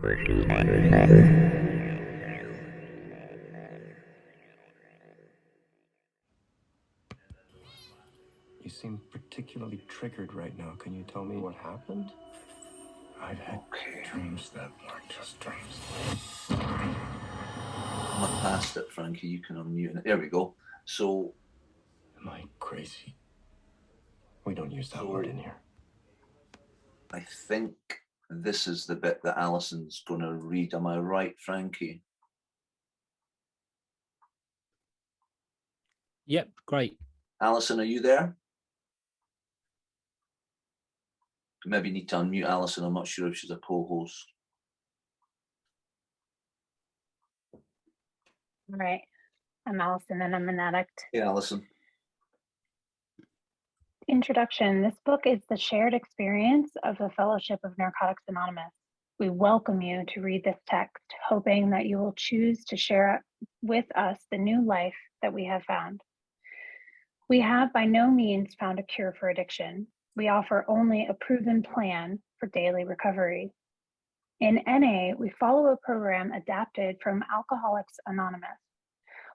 You seem particularly triggered right now. Can you tell me what happened? I've had dreams that weren't just dreams. I'm not past it, Frankie. You can unmute it. There we go. So, Am I crazy? We don't use that word in here. I think this is the bit that Alison's going to read. Am I right, Frankie? Yep, great. Alison, are you there? Maybe need to unmute Alison. I'm not sure if she's a co-host. All right. I'm Allison and I'm an addict. Hey, Alison. Introduction. This book is the shared experience of the Fellowship of Narcotics Anonymous. We welcome you to read this text, hoping that you will choose to share with us the new life that we have found. We have by no means found a cure for addiction. We offer only a proven plan for daily recovery. In NA, we follow a program adapted from Alcoholics Anonymous.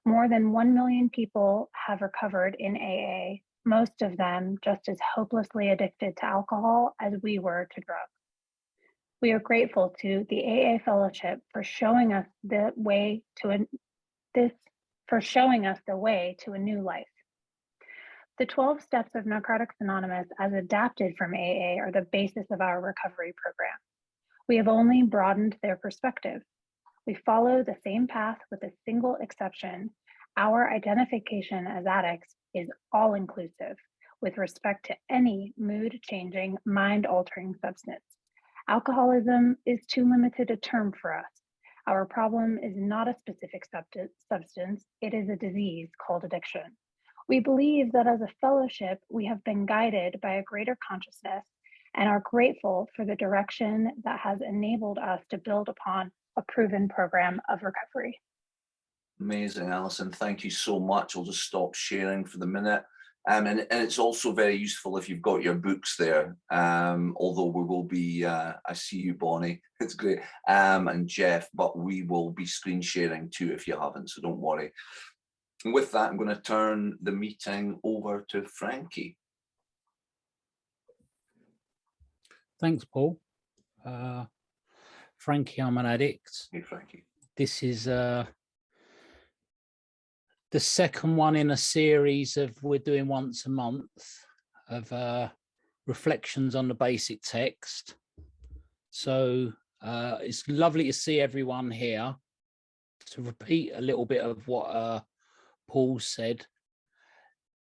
More than 1 million people have recovered in AA, most of them just as hopelessly addicted to alcohol as we were to drugs. We are grateful to the AA Fellowship for showing us the way to a new life. The 12 steps of Narcotics Anonymous, as adapted from AA, are the basis of our recovery program. We have only broadened their perspective. We follow the same path with a single exception. Our identification as addicts is all-inclusive with respect to any mood-changing, mind-altering substance. Alcoholism is too limited a term for us. Our problem is not a specific substance, it is a disease called addiction. We believe that as a fellowship, we have been guided by a greater consciousness and are grateful for the direction that has enabled us to build upon a proven program of recovery. Amazing, Alison. Thank you so much. I'll just stop sharing for the minute. And it's also very useful if you've got your books there, although we will be, I see you, Bonnie, it's great, and Jeff, but we will be screen sharing too if you haven't, so don't worry. And with that, I'm going to turn the meeting over to Frankie. Thanks, Paul. Frankie, I'm an addict. Hey, Frankie. This is the second one in a series of we're doing once a month of reflections on the basic text. So it's lovely to see everyone here. To repeat a little bit of what Paul said,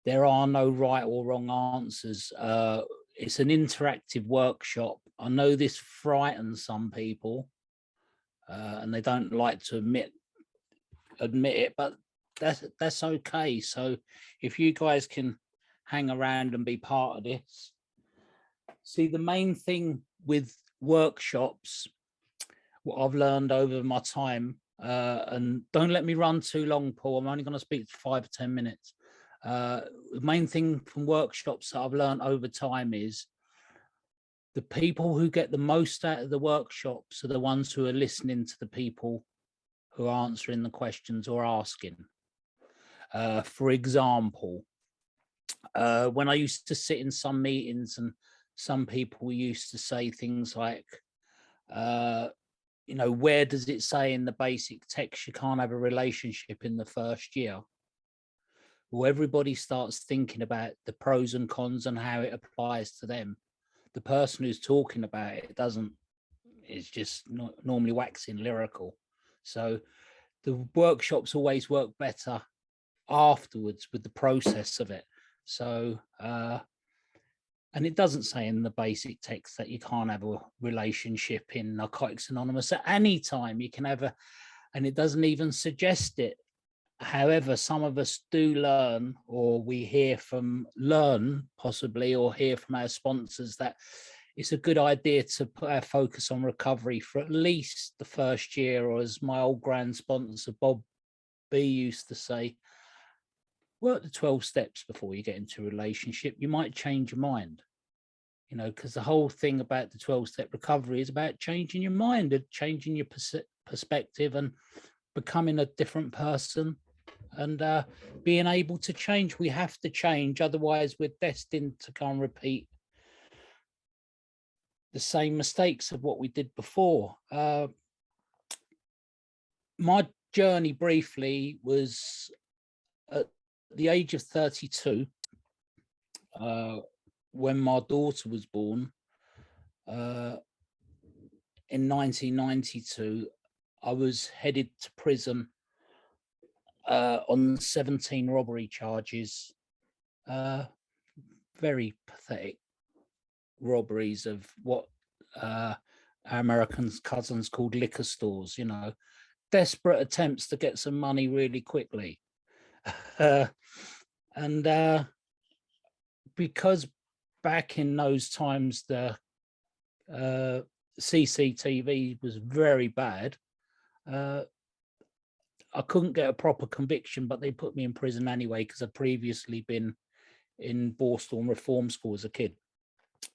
there are no right or wrong answers. It's an interactive workshop. I know this frightens some people and they don't like to admit it, but that's okay. So if you guys can hang around and be part of this. See, the main thing with workshops, what I've learned over my time, and don't let me run too long, Paul, I'm only going to speak for 5 or 10 minutes. The main thing from workshops that I've learned over time is the people who get the most out of the workshops are the ones who are listening to the people who are answering the questions or asking. For example, when I used to sit in some meetings and some people used to say things like, you know, where does it say in the basic text you can't have a relationship in the first year? Well, everybody starts thinking about the pros and cons and how it applies to them. The person who's talking about it doesn't, it's just not normally waxing lyrical. So the workshops always work better afterwards with the process of it. So, and it doesn't say in the basic text that you can't have a relationship in Narcotics Anonymous at any time. You can have a, and it doesn't even suggest it. However, some of us do learn, or we learn possibly, or hear from our sponsors that it's a good idea to put our focus on recovery for at least the first year, or as my old grand sponsor, Bob B, used to say, work the 12 steps before you get into a relationship. You might change your mind. you know, because the whole thing about the 12-step recovery is about changing your mind and changing your perspective and becoming a different person and being able to change. We have to change, otherwise we're destined to go and repeat the same mistakes of what we did before. My journey briefly was at the age of 32, when my daughter was born, in 1992, I was headed to prison on 17 robbery charges. Very pathetic robberies of what our American cousins called liquor stores, you know, desperate attempts to get some money really quickly. And because back in those times, the CCTV was very bad, I couldn't get a proper conviction, but they put me in prison anyway because I'd previously been in Borstal Reform School as a kid.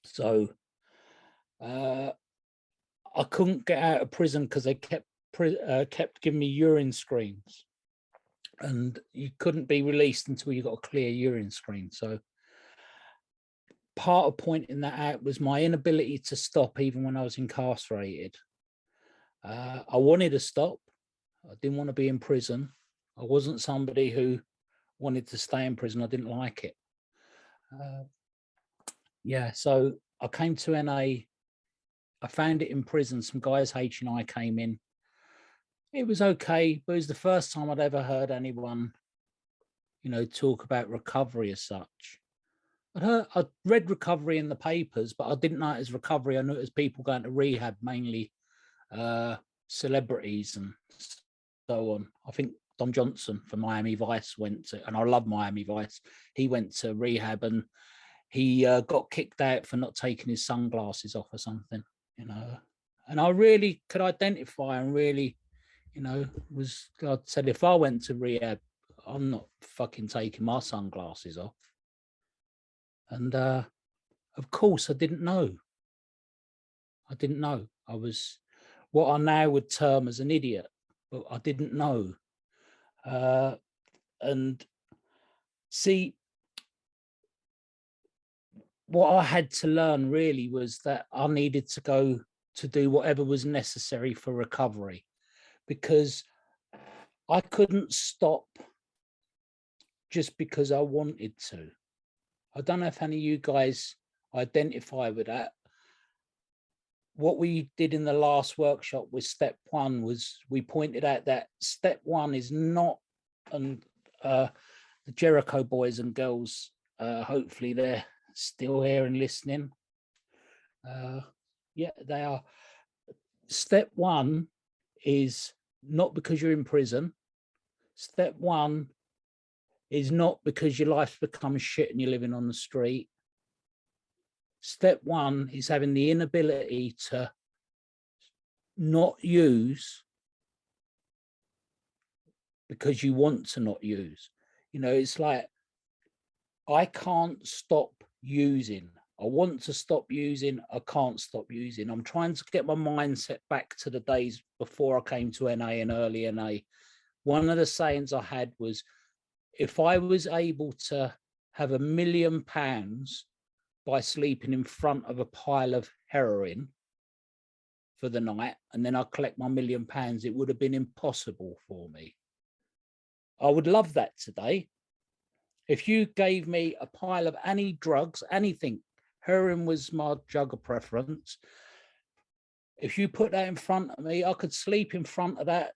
So I couldn't get out of prison because they kept giving me urine screens, and you couldn't be released until you got a clear urine screen. So part of pointing that out was my inability to stop even when I was incarcerated. I wanted to stop. I didn't want to be in prison. I wasn't somebody who wanted to stay in prison. I didn't like it. Yeah, so I came to NA. I found it in prison. Some guys, H and I, came in. It was okay, but it was the first time I'd ever heard anyone, you know, talk about recovery as such. I'd read recovery in the papers, but I didn't know it as recovery. I knew it as people going to rehab, mainly celebrities and so on. I think Don Johnson from Miami Vice went to, and I love Miami Vice. He went to rehab and he got kicked out for not taking his sunglasses off or something, you know. And I really could identify and really, you know, I said, if I went to rehab, I'm not fucking taking my sunglasses off. And of course, I didn't know. I was what I now would term as an idiot, but I didn't know. And see, what I had to learn really was that I needed to go to do whatever was necessary for recovery, because I couldn't stop just because I wanted to. I don't know if any of you guys identify with that. What we did in the last workshop with step one was we pointed out that step one is not, and the Jericho boys and girls, hopefully they're still here and listening. Yeah, they are. Step one is not because you're in prison. Step one is not because your life's become shit and you're living on the street. Step one is having the inability to not use because you want to not use. You know, it's like, I can't stop using. I want to stop using. I can't stop using. I'm trying to get my mindset back to the days before I came to NA and early NA. One of the sayings I had was, if I was able to have £1 million by sleeping in front of a pile of heroin for the night, and then I collect my £1 million, it would have been impossible for me. I would love that today. If you gave me a pile of any drugs, anything, heroin was my drug of preference. If you put that in front of me, I could sleep in front of that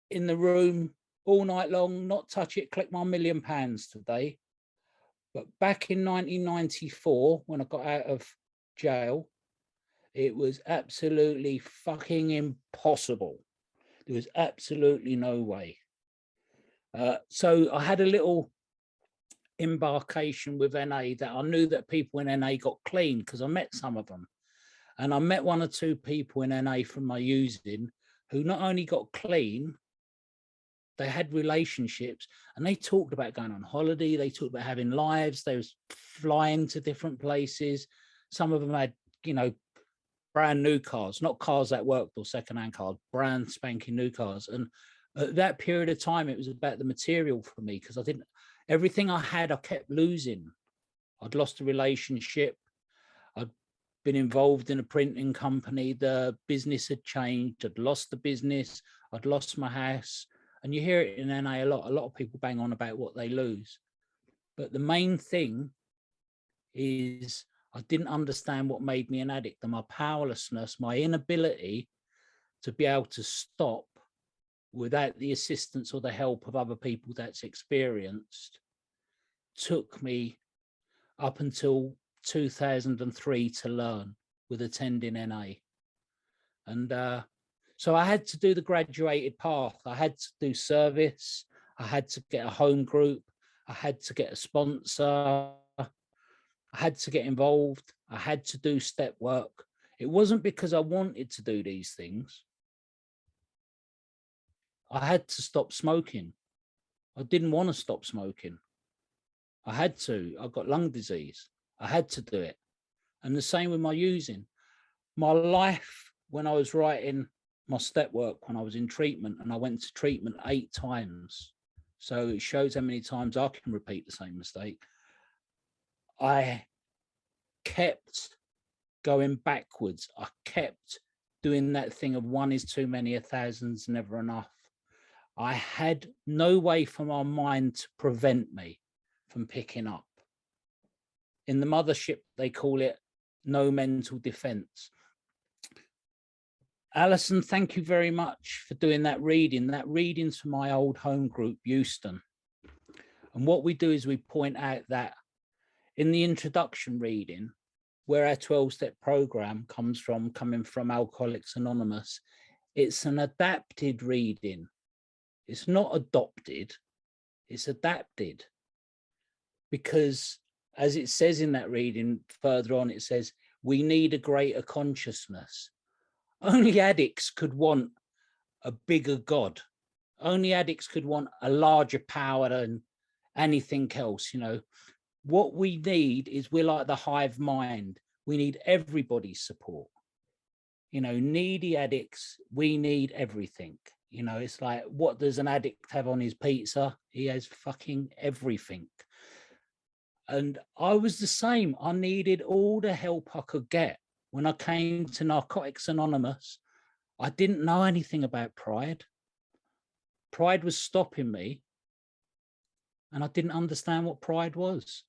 in the room all night long, not touch it, collect my £1 million today. But back in 1994, when I got out of jail, it was absolutely fucking impossible. There was absolutely no way. So I had a little embarkation with NA that I knew that people in NA got clean because I met some of them. And I met 1 or 2 people in NA from my using who not only got clean, they had relationships, and they talked about going on holiday. They talked about having lives. They was flying to different places. Some of them had, you know, brand new cars, not cars that worked or secondhand cars, brand spanking new cars. And at that period of time, it was about the material for me, because everything I had, I kept losing. I'd lost a relationship. I'd been involved in a printing company. The business had changed. I'd lost the business. I'd lost my house. And you hear it in NA a lot. A lot of people bang on about what they lose. But the main thing is I didn't understand what made me an addict, and my powerlessness, my inability to be able to stop without the assistance or the help of other people that's experienced, took me up until 2003 to learn with attending NA. And so I had to do the graduated path. I had to do service. I had to get a home group. I had to get a sponsor. I had to get involved. I had to do step work. It wasn't because I wanted to do these things. I had to stop smoking. I didn't want to stop smoking. I had to. I got lung disease. I had to do it. And the same with my using. My life, when I was writing my step work, when I was in treatment, and I went to treatment 8 times. So it shows how many times I can repeat the same mistake. I kept going backwards. I kept doing that thing of 1 is too many, 1,000's never enough. I had no way for my mind to prevent me from picking up. In the mothership, they call it no mental defense. Alison, thank you very much for doing that reading. That reading's for my old home group, Euston. And what we do is we point out that in the introduction reading, where our 12-step program comes from, coming from Alcoholics Anonymous, it's an adapted reading. It's not adopted, it's adapted. Because as it says in that reading further on, it says, we need a greater consciousness. Only addicts could want a bigger God. Only addicts could want a larger power than anything else. You know, what we need is, we're like the hive mind. We need everybody's support. You know, needy addicts, we need everything. You know, it's like, what does an addict have on his pizza? He has fucking everything. And I was the same. I needed all the help I could get. When I came to Narcotics Anonymous, I didn't know anything about pride. Pride was stopping me, and I didn't understand what pride was.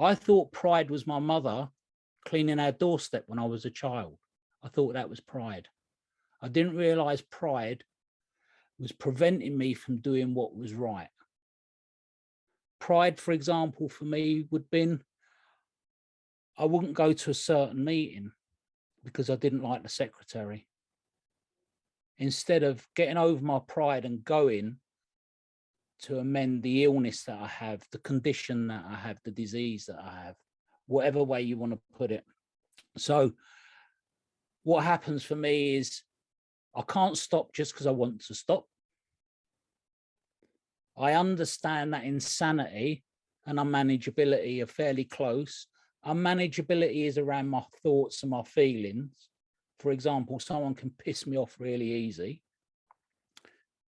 I thought pride was my mother cleaning our doorstep when I was a child. I thought that was pride. I didn't realize pride was preventing me from doing what was right. Pride, for example, for me would have been, I wouldn't go to a certain meeting because I didn't like the secretary. Instead of getting over my pride and going to amend the illness that I have, the condition that I have, the disease that I have, whatever way you want to put it. So what happens for me is, I can't stop just because I want to stop. I understand that insanity and unmanageability are fairly close. Unmanageability is around my thoughts and my feelings. For example, someone can piss me off really easy,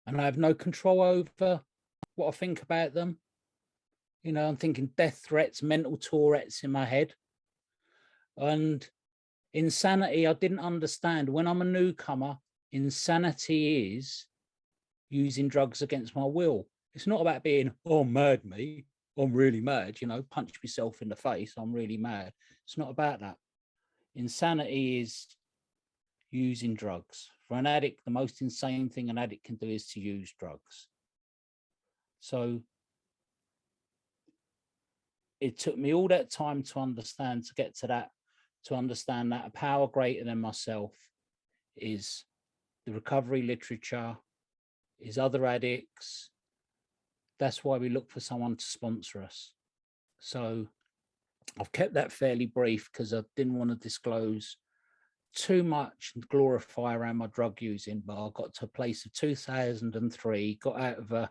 and I have no control over what I think about them. You know, I'm thinking death threats, mental Tourette's in my head. And insanity, I didn't understand. When I'm a newcomer, insanity is using drugs against my will. It's not about being, oh, mad me, I'm really mad, you know, punch myself in the face, I'm really mad. It's not about that. Insanity is using drugs. For an addict, the most insane thing an addict can do is to use drugs. So it took me all that time to understand, to get to that, to understand that a power greater than myself is the recovery literature, is other addicts. That's why we look for someone to sponsor us. So I've kept that fairly brief because I didn't want to disclose too much glorify around my drug using, but I got to a place of 2003, got out of a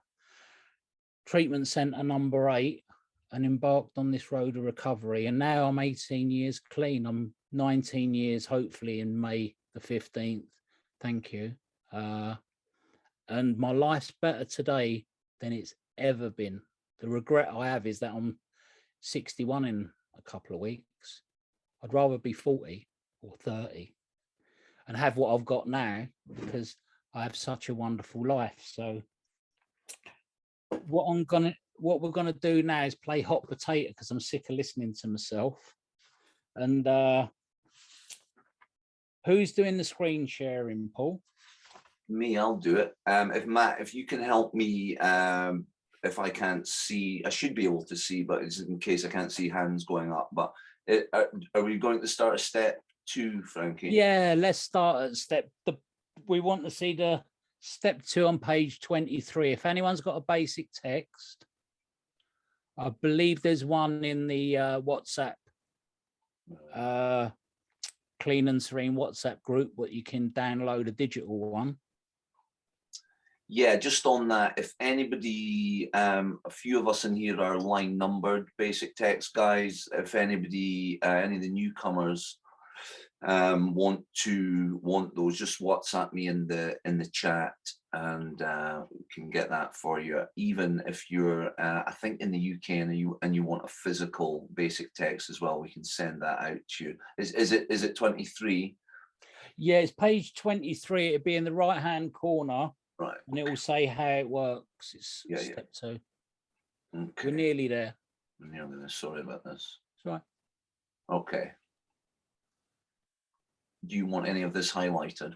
treatment centre number 8 and embarked on this road of recovery. And now I'm 18 years clean. I'm 19 years, hopefully in May the 15th. Thank you. And my life's better today than it's ever been. The regret I have is that I'm 61 in a couple of weeks. I'd rather be 40 or 30 and have what I've got now, because I have such a wonderful life. So what we're gonna do now is play hot potato, because I'm sick of listening to myself. And who's doing the screen sharing, Paul? Me, I'll do it. If Matt, if you can help me, if I can't see, I should be able to see, but it's in case I can't see hands going up. But are we going to start at step 2, Frankie? Yeah, let's start at we want to see the step 2 on page 23. If anyone's got a basic text, I believe there's one in the WhatsApp, Clean and Serene WhatsApp group, but you can download a digital one. Yeah, just on that, if anybody, a few of us in here are line numbered basic text guys. If anybody, any of the newcomers want those, just WhatsApp me in the chat, and we can get that for you. Even if you're, I think in the UK and you want a physical basic text as well, we can send that out to you. Is it 23? Yeah, it's page 23. It'll be in the right hand corner. Right. And it will say how it works. It's step 2. Okay. We're nearly there. We're nearly there. Sorry about this. That's right. Okay. Do you want any of this highlighted?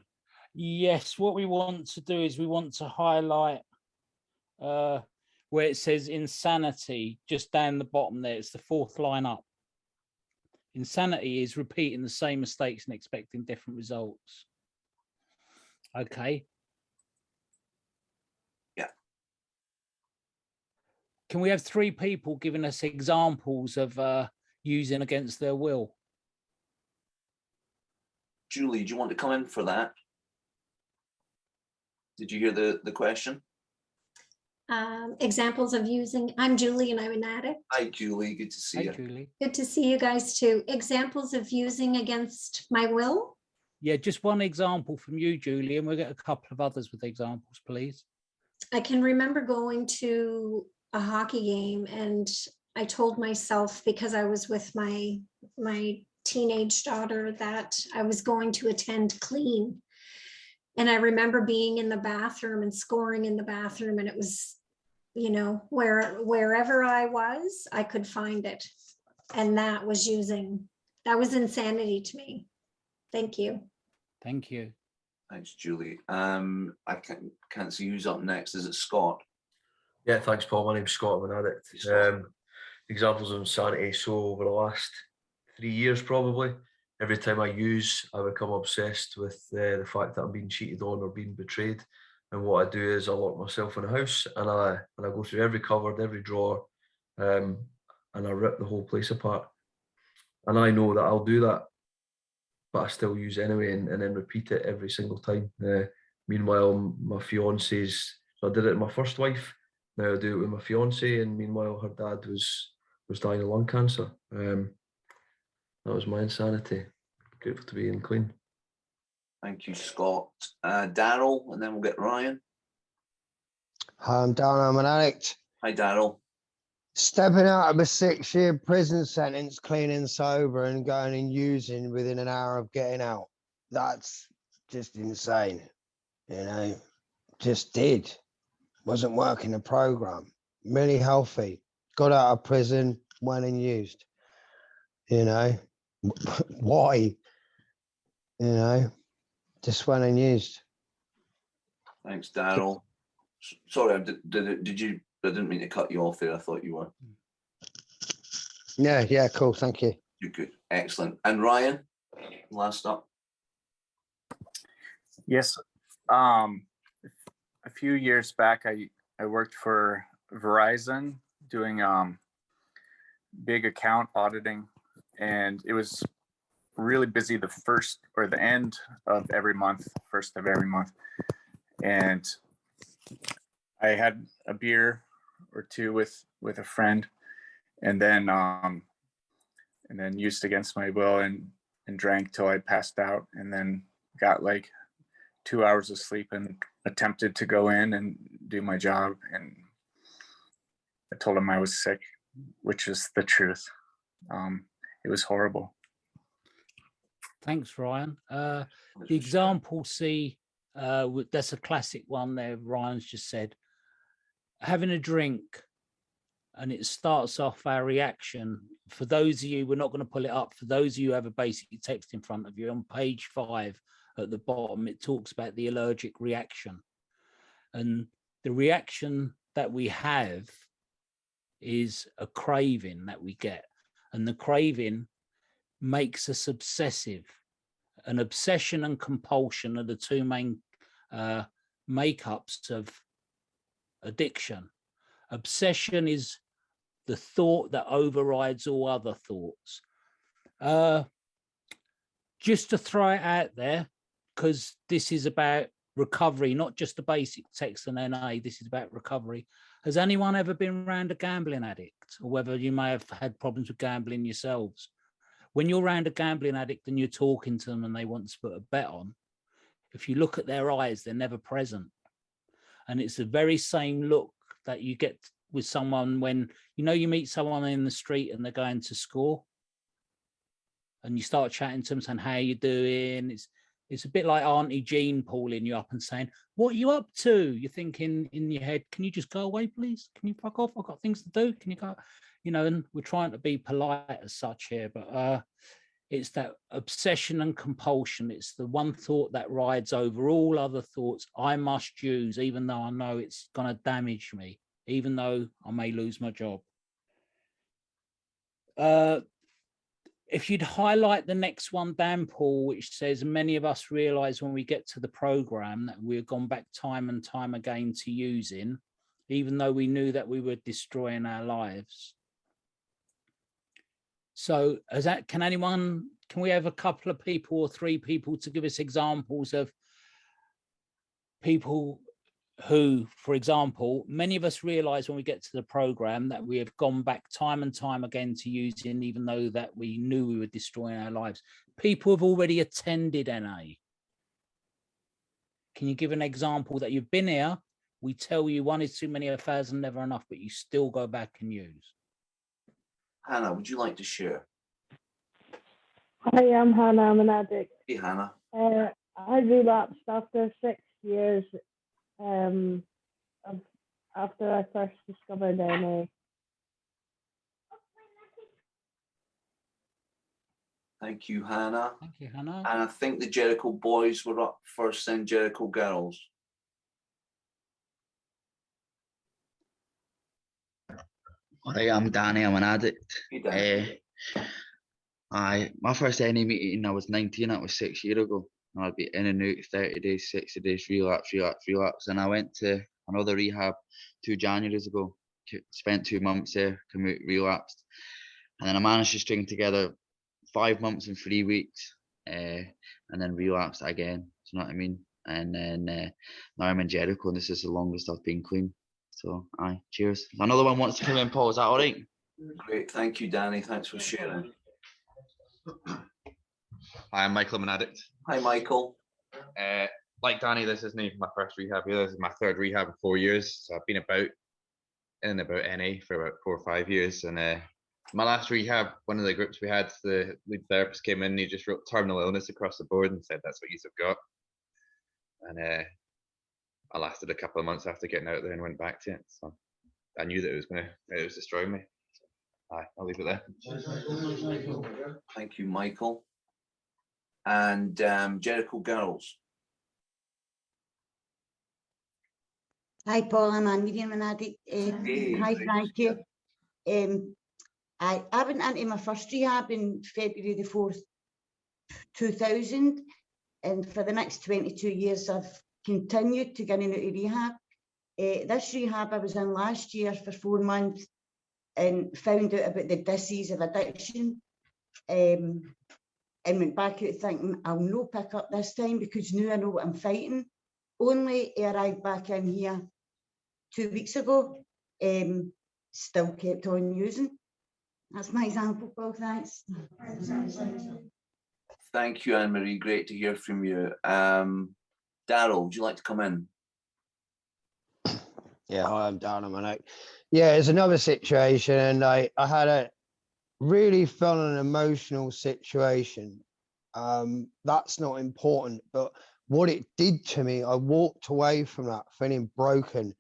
Yes, what we want to do is we want to highlight where it says insanity, just down the bottom there. It's the 4th line up. Insanity is repeating the same mistakes and expecting different results. Okay. Can we have 3 people giving us examples of using against their will? Julie, do you want to come in for that? Did you hear the question? Examples of using, I'm Julie and I'm an addict. Hi, Julie, good to see you. Hi, Julie. Good to see you guys too. Examples of using against my will? Yeah, just one example from you, Julie, and we'll get a couple of others with examples, please. I can remember going to a hockey game and I told myself, because I was with my teenage daughter, that I was going to attend clean. And I remember being in the bathroom and scoring in the bathroom, and it was, you know, wherever I was, I could find it. And that was insanity to me. Thank you. Thank you. Thanks, Julie. I can't see who's up next. Is it Scott? Yeah, thanks, Paul. My name's Scott. I'm an addict. Examples of insanity. So over the last 3 years, probably, every time I use, I become obsessed with the fact that I'm being cheated on or being betrayed. And what I do is I lock myself in a house and I go through every cupboard, every drawer, and I rip the whole place apart. And I know that I'll do that, but I still use anyway, and then repeat it every single time. Meanwhile, my fiance's, so I did it with my first wife. Now I do it with my fiance, and meanwhile her dad was dying of lung cancer. That was my insanity. Grateful to be in clean. Thank you, Scott. Daryl, and then we'll get Ryan. Hi, I'm Darren. I'm an addict. Hi, Daryl. Stepping out of a 6-year prison sentence, clean and sober, and going and using within an hour of getting out. That's just insane. You know, just did. Wasn't working the program. Really healthy. Got out of prison, went and used. You know, why? You know, just went and used. Thanks, Daryl. Sorry, did you? I didn't mean to cut you off there. I thought you were. Yeah, cool. Thank you. You're good. Excellent. And Ryan, last up. Yes. A few years back, I worked for Verizon doing big account auditing, and it was really busy the first or the end of every month, first of every month. And I had a beer or two with a friend, and then used against my will and drank till I passed out, and then got like 2 hours of sleep and attempted to go in and do my job. And I told him I was sick, which is the truth. It was horrible. Thanks, Ryan. The example C, that's a classic one there. Ryan's just said, having a drink, and it starts off our reaction. For those of you, we're not going to pull it up. For those of you who have a basic text in front of you, on page 5 at the bottom, it talks about the allergic reaction. And the reaction that we have is a craving that we get. And the craving makes us obsessive. An obsession and compulsion are the two main makeups of addiction. Obsession is the thought that overrides all other thoughts. Just to throw it out there, because this is about recovery, not just the basic text and NA, this is about recovery. Has anyone ever been around a gambling addict, or whether you may have had problems with gambling yourselves? When you're around a gambling addict and you're talking to them and they want to put a bet on, if you look at their eyes, they're never present. And it's the very same look that you get with someone when, you know, you meet someone in the street and they're going to score, and you start chatting to them saying, how you doing? It's a bit like Auntie Jean pulling you up and saying, what are you up to? You're thinking in your head, can you just go away, please? Can you fuck off? I've got things to do. Can you go? You know, and we're trying to be polite as such here, but it's that obsession and compulsion. It's the one thought that rides over all other thoughts. I must use, even though I know it's going to damage me, even though I may lose my job. If you'd highlight the next one, Dan Paul, which says, many of us realize when we get to the program that we've gone back time and time again to using, even though we knew that we were destroying our lives. So can we have a couple of people or 3 people to give us examples of people who, for example, many of us realize when we get to the program that we have gone back time and time again to using, even though that we knew we were destroying our lives. People have already attended NA. Can you give an example that you've been here? We tell you 1 is too many, 1,000 never enough, but you still go back and use. Hannah, would you like to share? Hi, I'm Hannah. I'm an addict. Hey, Hannah. I relapsed after 6 years after I first discovered NA. Thank you, Hannah. Thank you, Hannah. And I think the Jericho boys were up first, then Jericho girls. Hi, I'm Danny. I'm an addict. Hey, Danny. My first NA meeting, I was 19. That was 6 years ago. I'd be in and out 30 days, 60 days, relapse. And I went to another rehab 2 Januaries ago. Spent 2 months there, come out, relapsed. And then I managed to string together 5 months and 3 weeks, and then relapsed again. Do you know what I mean? And then now I'm in Jericho, and this is the longest I've been clean. So, aye, cheers. If another one wants to come in, Paul, is that all right? Great, thank you, Danny. Thanks for sharing. Hi, I'm Michael. I'm an addict. Hi, Michael. Like Danny, this isn't even my first rehab here. This is my 3rd rehab in 4 years. So I've been in and about NA for about 4 or 5 years. And my last rehab, one of the groups we had, the lead therapist came in and he just wrote terminal illness across the board and said, that's what you've got. And I lasted a couple of months after getting out there and went back to it. So I knew that it was destroying me. So, I'll leave it there. Thank you, Michael. And Jericho girls. Hi, Paul. I'm Miriam, an addict. Hi, Frankie. I went into my first rehab in February the 4th, 2000. And for the next 22 years, I've continued to get into rehab. This rehab I was in last year for 4 months and found out about the disease of addiction. and went back out thinking, I'll no pick up this time because now I know what I'm fighting. Only I arrived back in here 2 weeks ago, still kept on using. That's my example, Paul, thanks. Thank you, Anne-Marie, great to hear from you. Daryl, would you like to come in? Yeah, hi, I'm Darren Manick. Yeah, it's another situation, and I had a really felt an emotional situation. That's not important, but what it did to me, I walked away from that feeling broken.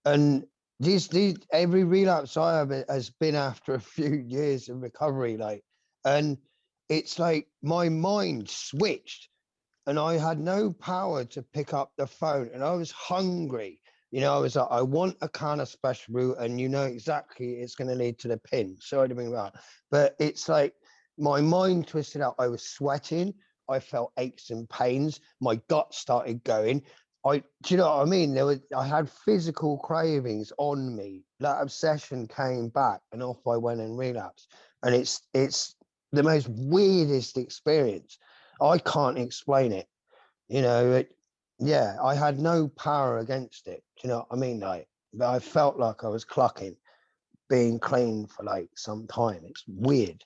And these every relapse I have has been after a few years of recovery, like, and it's like my mind switched and I had no power to pick up the phone, and I was hungry. You know, I was like, I want a can of special brew, and you know exactly it's going to lead to the pin. Sorry to bring that, but it's like my mind twisted out. I was sweating. I felt aches and pains. My gut started going. Do you know what I mean? I had physical cravings on me. That obsession came back, and off I went and relapsed. And it's the most weirdest experience. I can't explain it. You know, yeah, I had no power against it. Do you know what I mean? Like, but I felt like I was clucking, being clean for like some time. It's weird,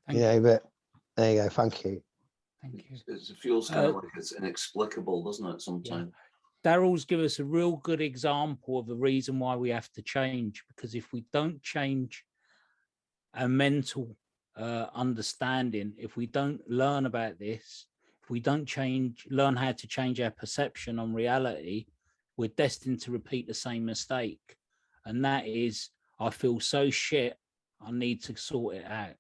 you know, but there you go. Thank you. Thank you. It feels kind of like it's inexplicable, doesn't it, sometimes? Yeah. Daryl's give us a real good example of the reason why we have to change, because if we don't change our mental understanding, if we don't learn about this, if we don't learn how to change our perception on reality, we're destined to repeat the same mistake. And that is, I feel so shit, I need to sort it out.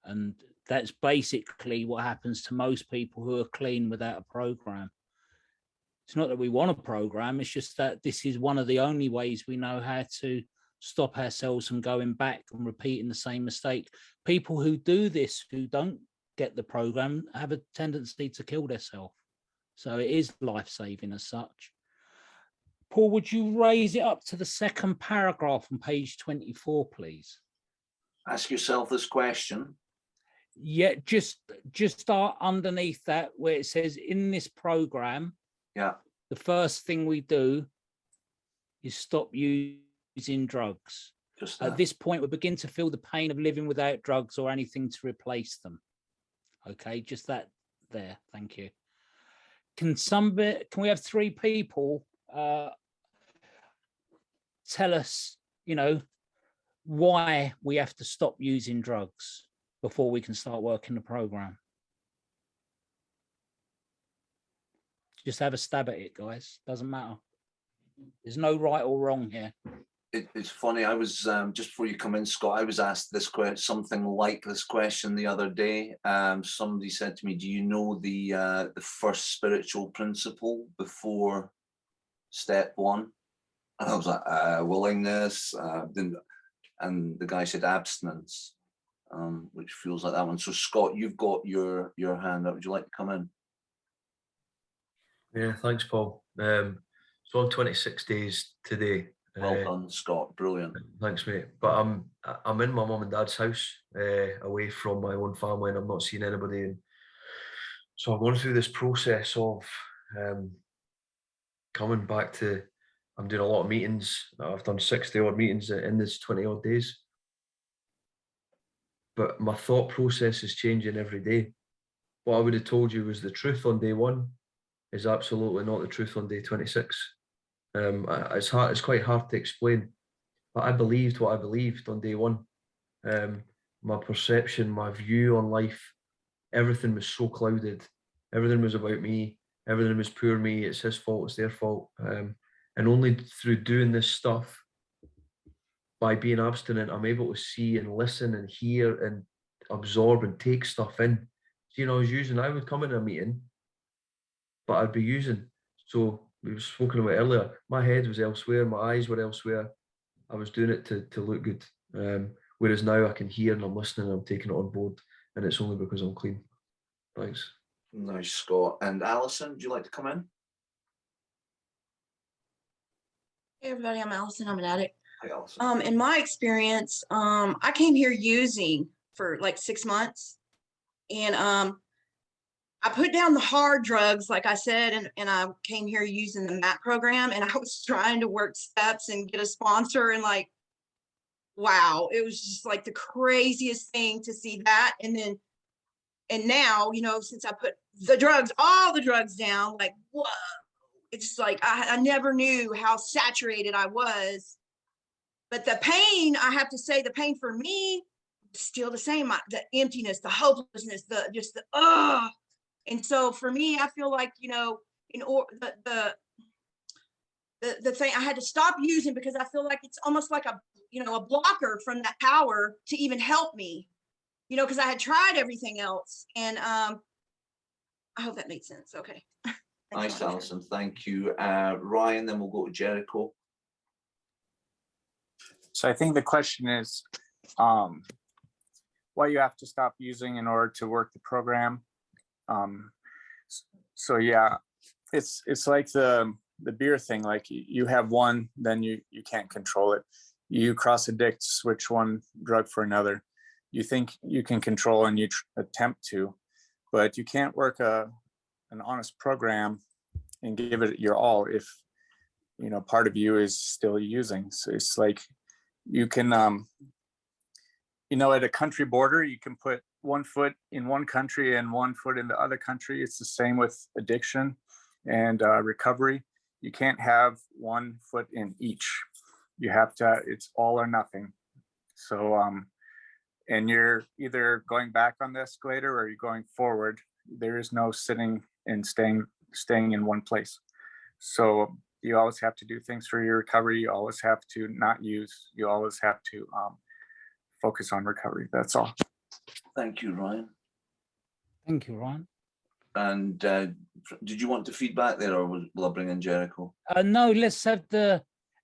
And that's basically what happens to most people who are clean without a program. It's not that we want a program, it's just that this is one of the only ways we know how to stop ourselves from going back and repeating the same mistake. People who do this, who don't get the program, have a tendency to kill themselves. So it is life-saving as such. Paul, would you raise it up to the second paragraph on page 24, please? Ask yourself this question. Yeah, just start underneath that where it says, in this program, yeah, the first thing we do is stop using drugs. At this point, we begin to feel the pain of living without drugs or anything to replace them. Okay, just that there. Thank you. Can we have three people tell us, you know, why we have to stop using drugs before we can start working the program? Just have a stab at it, guys. Doesn't matter. There's no right or wrong here. It's funny. I was just before you come in, Scott, I was asked this question, something like this question the other day. Somebody said to me, "Do you know the first spiritual principle before step one?" And I was like, "Willingness." And the guy said abstinence, which feels like that one. So Scott, you've got your hand up. Would you like to come in? Yeah, thanks, Paul. So I'm 26 days today. Well done, Scott. Brilliant. Thanks, mate. But I'm in my mum and dad's house, away from my own family, and I'm not seeing anybody. And so I'm going through this process of coming back to. I'm doing a lot of meetings. I've done 60 odd meetings in this 20 odd days. But my thought process is changing every day. What I would have told you was the truth on day one is absolutely not the truth on day 26. It's quite hard to explain, but I believed what I believed on day one. My perception, my view on life, everything was so clouded. Everything was about me. Everything was poor me. It's his fault. It's their fault. And only through doing this stuff, by being abstinent, I'm able to see and listen and hear and absorb and take stuff in. You know, I would come in a meeting, but I'd be using. So we were spoken about earlier. My head was elsewhere. My eyes were elsewhere. I was doing it to look good. Whereas now I can hear and I'm listening and I'm taking it on board. And it's only because I'm clean. Thanks. Nice, Scott. And Alison, would you like to come in? Hey everybody, I'm Allison. I'm an addict. Hey, Allison. In my experience, I came here using for like 6 months, And I put down the hard drugs, like I said, and I came here using the MAT program, and I was trying to work steps and get a sponsor, and like, wow, it was just like the craziest thing to see that. And now, you know, since I put the drugs, all the drugs down, like, whoa, it's like, I never knew how saturated I was. But the pain, I have to say, the pain for me, still the same, the emptiness, the hopelessness, and so for me, I feel like, you know, the thing I had to stop using, because I feel like it's almost like a, you know, a blocker from that power to even help me, you know, because I had tried everything else. And I hope that made sense. Okay. Nice, Alison. Thank you. Ryan, then we'll go to Jericho. So I think the question is what you have to stop using in order to work the program. So yeah, it's like the beer thing. Like you have one, then you can't control it. You cross addict, switch one drug for another. You think you can control, and you attempt to, but you can't work an honest program and give it your all if, you know, part of you is still using. So it's like you can you know, at a country border, you can put one foot in one country and one foot in the other country. It's the same with addiction and recovery. You can't have one foot in each. You have to, it's all or nothing. So, and you're either going back on the escalator or you're going forward. There is no sitting and staying in one place. So you always have to do things for your recovery. You always have to not use. You always have to focus on recovery. That's all. Thank you, Ryan. Thank you, Ryan. And did you want to feedback there, or will I bring in Jericho? No, let's have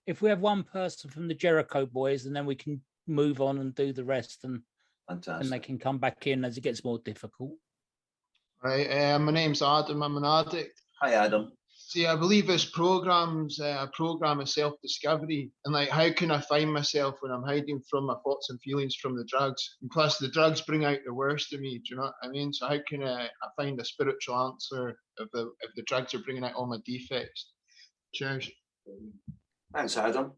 if we have one person from the Jericho boys, and then we can move on and do the rest, and they can come back in as it gets more difficult. Right, my name's Adam. I'm an addict. Hi, Adam. See, I believe this program's a program of self-discovery, and like, how can I find myself when I'm hiding from my thoughts and feelings from the drugs? And plus, the drugs bring out the worst of me. Do you know what I mean? So how can I find a spiritual answer if the drugs are bringing out all my defects? Cheers. Thanks, Adam.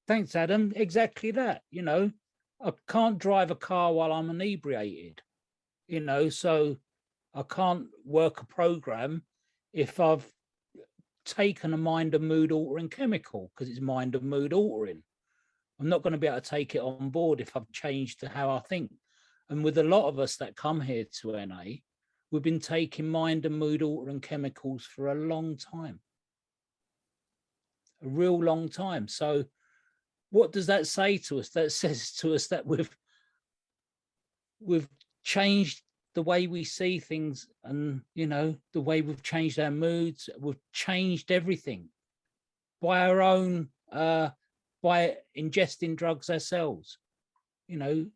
Thanks, Adam. Exactly that. You know, I can't drive a car while I'm inebriated. You know, so I can't work a program if I've taken a mind and mood altering chemical, because it's mind and mood altering. I'm not going to be able to take it on board if I've changed how I think. And with a lot of us that come here to NA, we've been taking mind and mood altering chemicals for a long time, a real long time. So what does that say to us? That says to us that we've changed the way we see things, and, you know, the way we've changed our moods. We've changed everything by our own, by ingesting drugs ourselves. You know,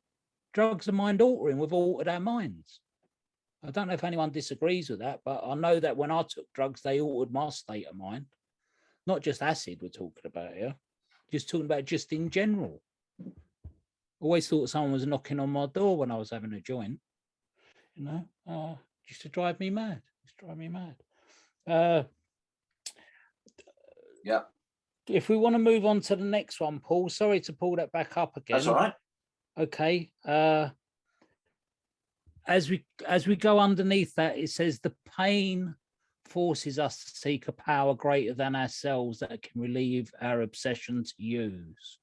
drugs are mind altering. We've altered our minds. I don't know if anyone disagrees with that, but I know that when I took drugs, they altered my state of mind. Not just acid we're talking about here, just talking about just in general. Always thought someone was knocking on my door when I was having a joint. You know, used to drive me mad. Yeah. If we want to move on to the next one, Paul, sorry to pull that back up again. That's all right. Okay. As we go underneath that, it says the pain forces us to seek a power greater than ourselves that can relieve our obsession to use.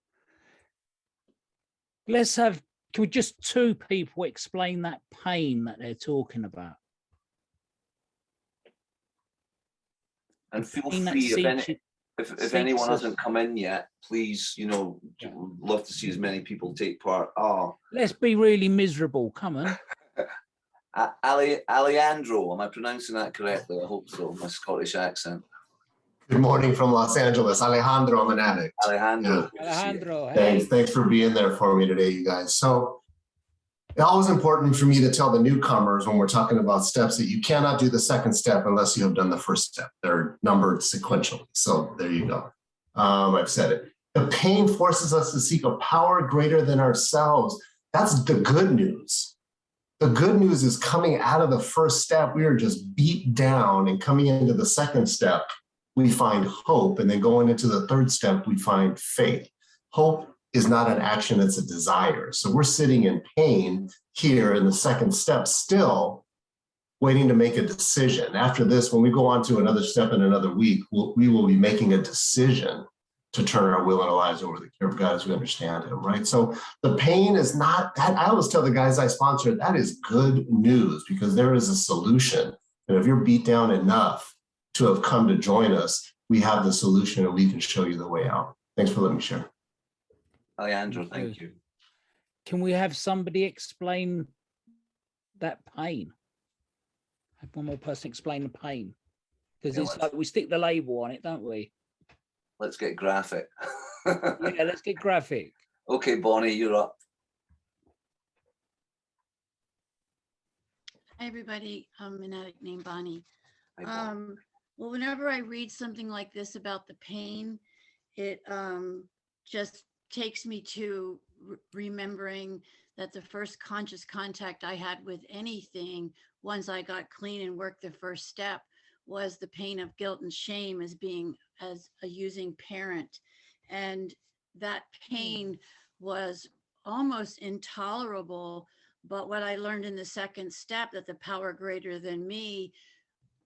Can we just two people explain that pain that they're talking about? And feel free, if anyone hasn't come in yet, please, you know, love to see as many people take part. Let's be really miserable. Come on. Alejandro, am I pronouncing that correctly? I hope so. My Scottish accent. Good morning from Los Angeles. Alejandro, I'm an addict. Alejandro. Yeah. Alejandro, hey. Thanks for being there for me today, you guys. So it's always important for me to tell the newcomers when we're talking about steps that you cannot do the second step unless you have done the first step. They're numbered sequentially. So there you go. I've said it. The pain forces us to seek a power greater than ourselves. That's the good news. The good news is coming out of the first step, we are just beat down, and coming into the second step, we find hope. And then going into the third step, we find faith. Hope is not an action, it's a desire. So we're sitting in pain here in the second step, still waiting to make a decision. After this, when we go on to another step in another week, we will be making a decision to turn our will and our lives over to the care of God as we understand Him, right? So the pain is not, I always tell the guys I sponsor, that is good news, because there is a solution. And if you're beat down enough to have come to join us, we have the solution and we can show you the way out. Thanks for letting me share. Alejandro, thank you. Can we have somebody explain that pain? Have one more person explain the pain? Because it's like we stick the label on it, don't we? Let's get graphic. Yeah, let's get graphic. Okay, Bonnie, you're up. Hi, everybody. I'm an addict named Bonnie. Well, whenever I read something like this about the pain, it just takes me to remembering that the first conscious contact I had with anything, once I got clean and worked the first step, was the pain of guilt and shame as a using parent. And that pain was almost intolerable. But what I learned in the second step, that the power greater than me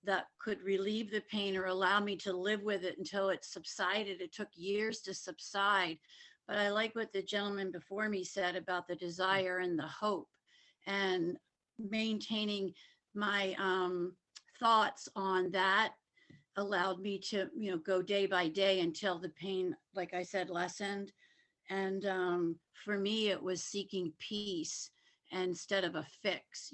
that could relieve the pain or allow me to live with it until it subsided. It took years to subside. But I like what the gentleman before me said about the desire and the hope, and maintaining my thoughts on that allowed me to, go day by day until the pain, like I said, lessened. And for me, it was seeking peace instead of a fix,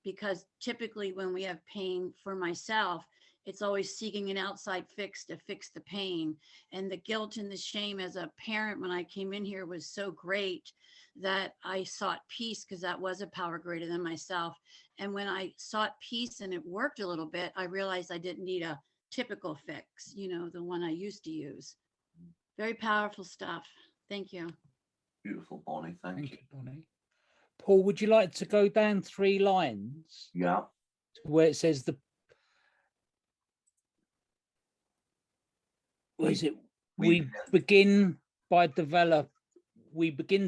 because typically when we have pain, for myself, it's always seeking an outside fix to fix the pain. And the guilt and the shame as a parent when I came in here was so great that I sought peace, because that was a power greater than myself. And when I sought peace and it worked a little bit, I realized I didn't need a typical fix, the one I used to use. Very powerful stuff. Thank you. Beautiful, Bonnie. Thank you. Bonnie. Paul, would you like to go down 3 lines? Yeah. Where it says we begin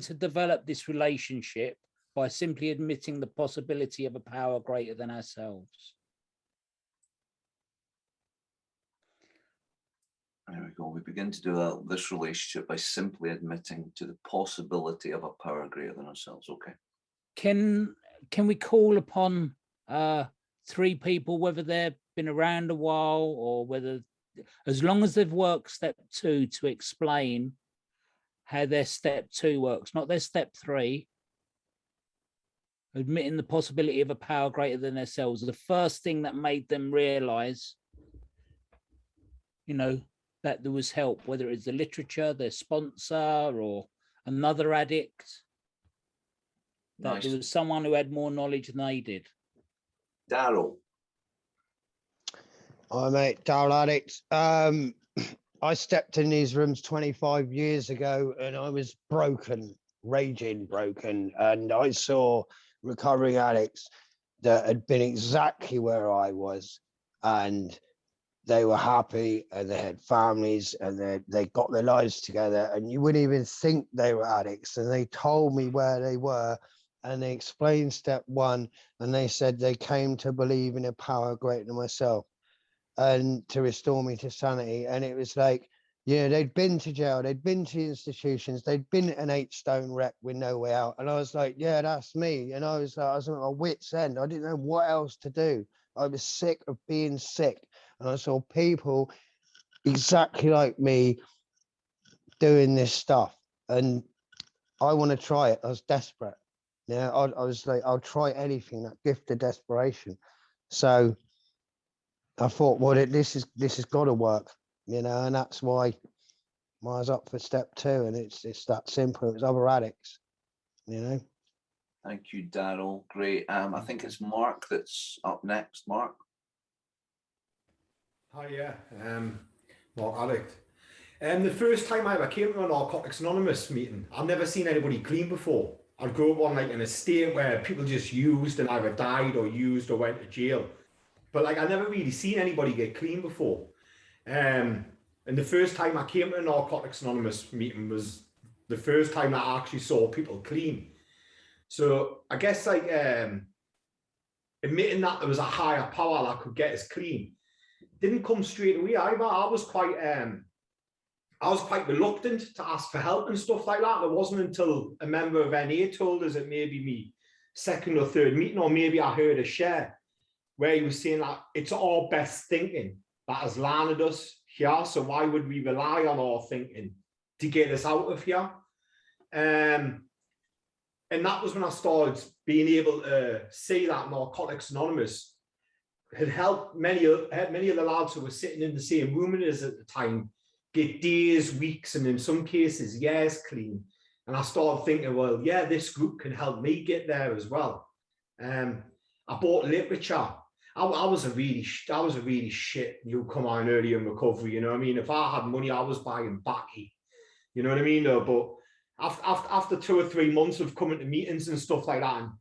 to develop this relationship by simply admitting the possibility of a power greater than ourselves. There we go. We begin to develop this relationship by simply admitting to the possibility of a power greater than ourselves. Okay. Can we call upon 3 people, whether they've been around a while or whether, as long as they've worked step 2, to explain how their step 2 works, not their step 3, admitting the possibility of a power greater than themselves, the first thing that made them realize, that there was help, whether it's the literature, their sponsor, or another addict, that there was someone who had more knowledge than they did. Daryl. Hi, mate, Daryl Addict. I stepped in these rooms 25 years ago and I was broken, raging broken. And I saw recovering addicts that had been exactly where I was. And they were happy and they had families and they got their lives together. And you wouldn't even think they were addicts. And they told me where they were. And they explained step 1. And they said they came to believe in a power greater than myself and to restore me to sanity. And it was like, they'd been to jail, they'd been to institutions, they'd been an 8-stone wreck with no way out. And I was like, yeah, that's me. And I was at my wit's end. I didn't know what else to do. I was sick of being sick. And I saw people exactly like me doing this stuff. And I want to try it. I was desperate. I was like, I'll try anything, that gift of desperation. So I thought, well, this has got to work, and that's why I was up for step 2, and it's that simple. It was other addicts, Thank you, Daryl. Great. I think it's Mark that's up next. Mark. Hi, yeah. Mark Addict. The first time I ever came to a Narcotics Anonymous meeting, I've never seen anybody clean before. I'd grow up on like an estate where people just used and either died or used or went to jail. But like I never really seen anybody get clean before. And the first time I came to a Narcotics Anonymous meeting was the first time I actually saw people clean. So I guess like admitting that there was a higher power that could get us clean didn't come straight away either. I was quite reluctant to ask for help and stuff like that. It wasn't until a member of NA told us at maybe me second or third meeting, or maybe I heard a share where he was saying that it's our best thinking that has landed us here. So why would we rely on our thinking to get us out of here? And that was when I started being able to see that Narcotics Anonymous had helped many of the lads who were sitting in the same room as us at the time get days, weeks, and in some cases years clean. And I started thinking, well, yeah, this group can help me get there as well. I bought literature. I was a really shit newcomer in early in recovery. You know what I mean? If I had money, I was buying Backy. You know what I mean? But after 2 or 3 months of coming to meetings and stuff like that, and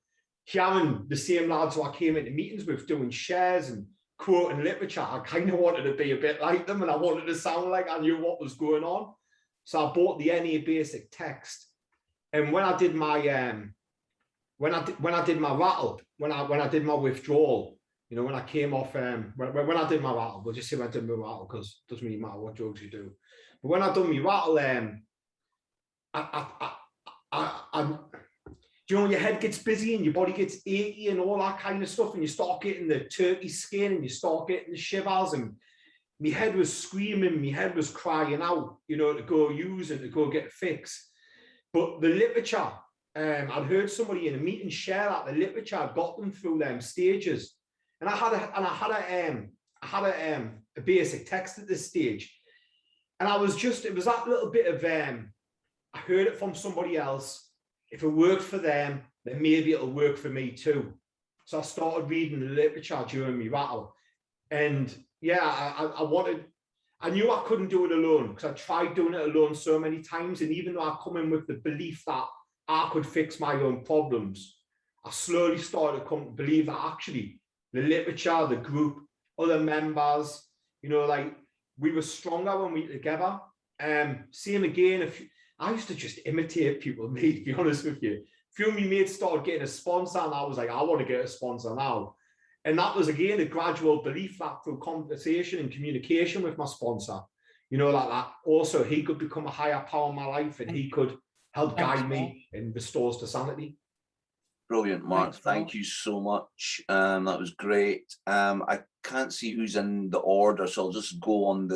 hearing the same lads who I came into meetings with doing shares and quoting literature, I kind of wanted to be a bit like them, and I wanted to sound like I knew what was going on. So I bought the NA basic text, and when I did my when I did my rattle, when I did my withdrawal, you know, when I came off when I did my rattle, we'll just say when I did my rattle because it doesn't really matter what drugs you do. But when I done my rattle, you know, your head gets busy and your body gets achy and all that kind of stuff, and you start getting the turkey skin and you start getting the shivers, and my head was screaming, my head was crying out, you know, to go use and to go get fixed. But the literature, I'd heard somebody in a meeting share that the literature had got them through them stages, and I had a basic text at this stage, and it was that little bit of I heard it from somebody else. If it worked for them, then maybe it'll work for me too. So I started reading the literature during my rattle. And yeah, I knew I couldn't do it alone because I tried doing it alone so many times. And even though I come in with the belief that I could fix my own problems, I slowly started to come to believe that actually the literature, the group, other members, you know, like we were stronger when we were together. Same again, I used to just imitate people, mate, to be honest with you. A few of my mates started getting a sponsor, and I was like, I want to get a sponsor now. And that was, again, a gradual belief that through conversation and communication with my sponsor, you know, like that. Also, he could become a higher power in my life, and he could help guide me and restore us to sanity. Brilliant, Mark. Thank you so much. That was great. I can't see who's in the order, so I'll just go on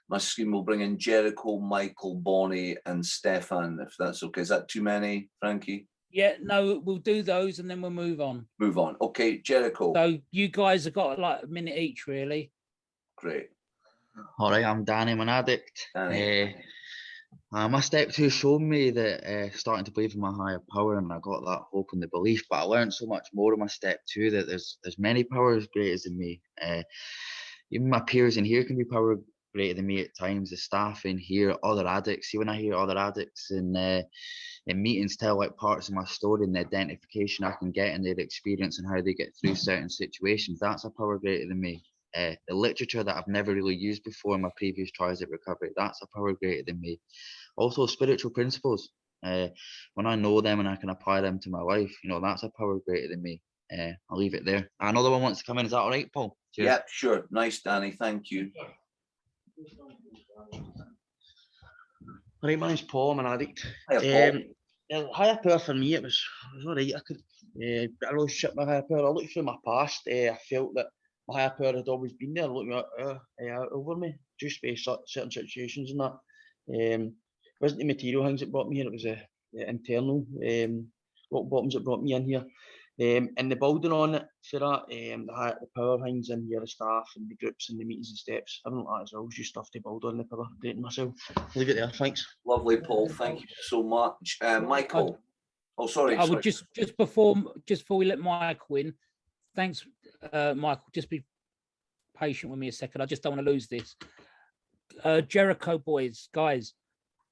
my screen. Will bring in Jericho, Michael, Bonnie, and Stefan, if that's okay. Is that too many, Frankie? Yeah, no, we'll do those and then we'll move on. Move on. Okay, Jericho. So you guys have got like a minute each, really. Great. All right, I'm Danny, I'm an addict. My step 2 showed me that starting to believe in my higher power, and I got that hope and the belief. But I learned so much more in my step 2 that there's many powers greater than me. Even my peers in here can be power greater than me at times. The staff in here, other addicts. See, when I hear other addicts in meetings tell like parts of my story and the identification I can get in their experience and how they get through certain situations, that's a power greater than me. The literature that I've never really used before in my previous tries at recovery, that's a power greater than me. Also, spiritual principles. When I know them and I can apply them to my life, you know, that's a power greater than me. I'll leave it there. Another one wants to come in. Is that all right, Paul? Cheers. Yeah, sure. Nice, Danny. Thank you. All right, my name's Paul. I'm an addict. Hiya, Paul. Higher power for me, it was all right. I could get a relationship with higher power. I looked through my past. I felt that my higher power had always been there, looking over me, just by certain situations and that. It wasn't the material things that brought me here, it was the internal rock bottoms that brought me in here. And the building on it for that, the power things in here, the staff and the groups and the meetings and steps, I don't know that as well, just stuff to build on the power, dating myself. I'll leave it there, thanks. Lovely, Paul, thank you so much. Michael. I would just before we let Michael in, thanks, Michael, just be patient with me a second. I just don't want to lose this. Jericho guys,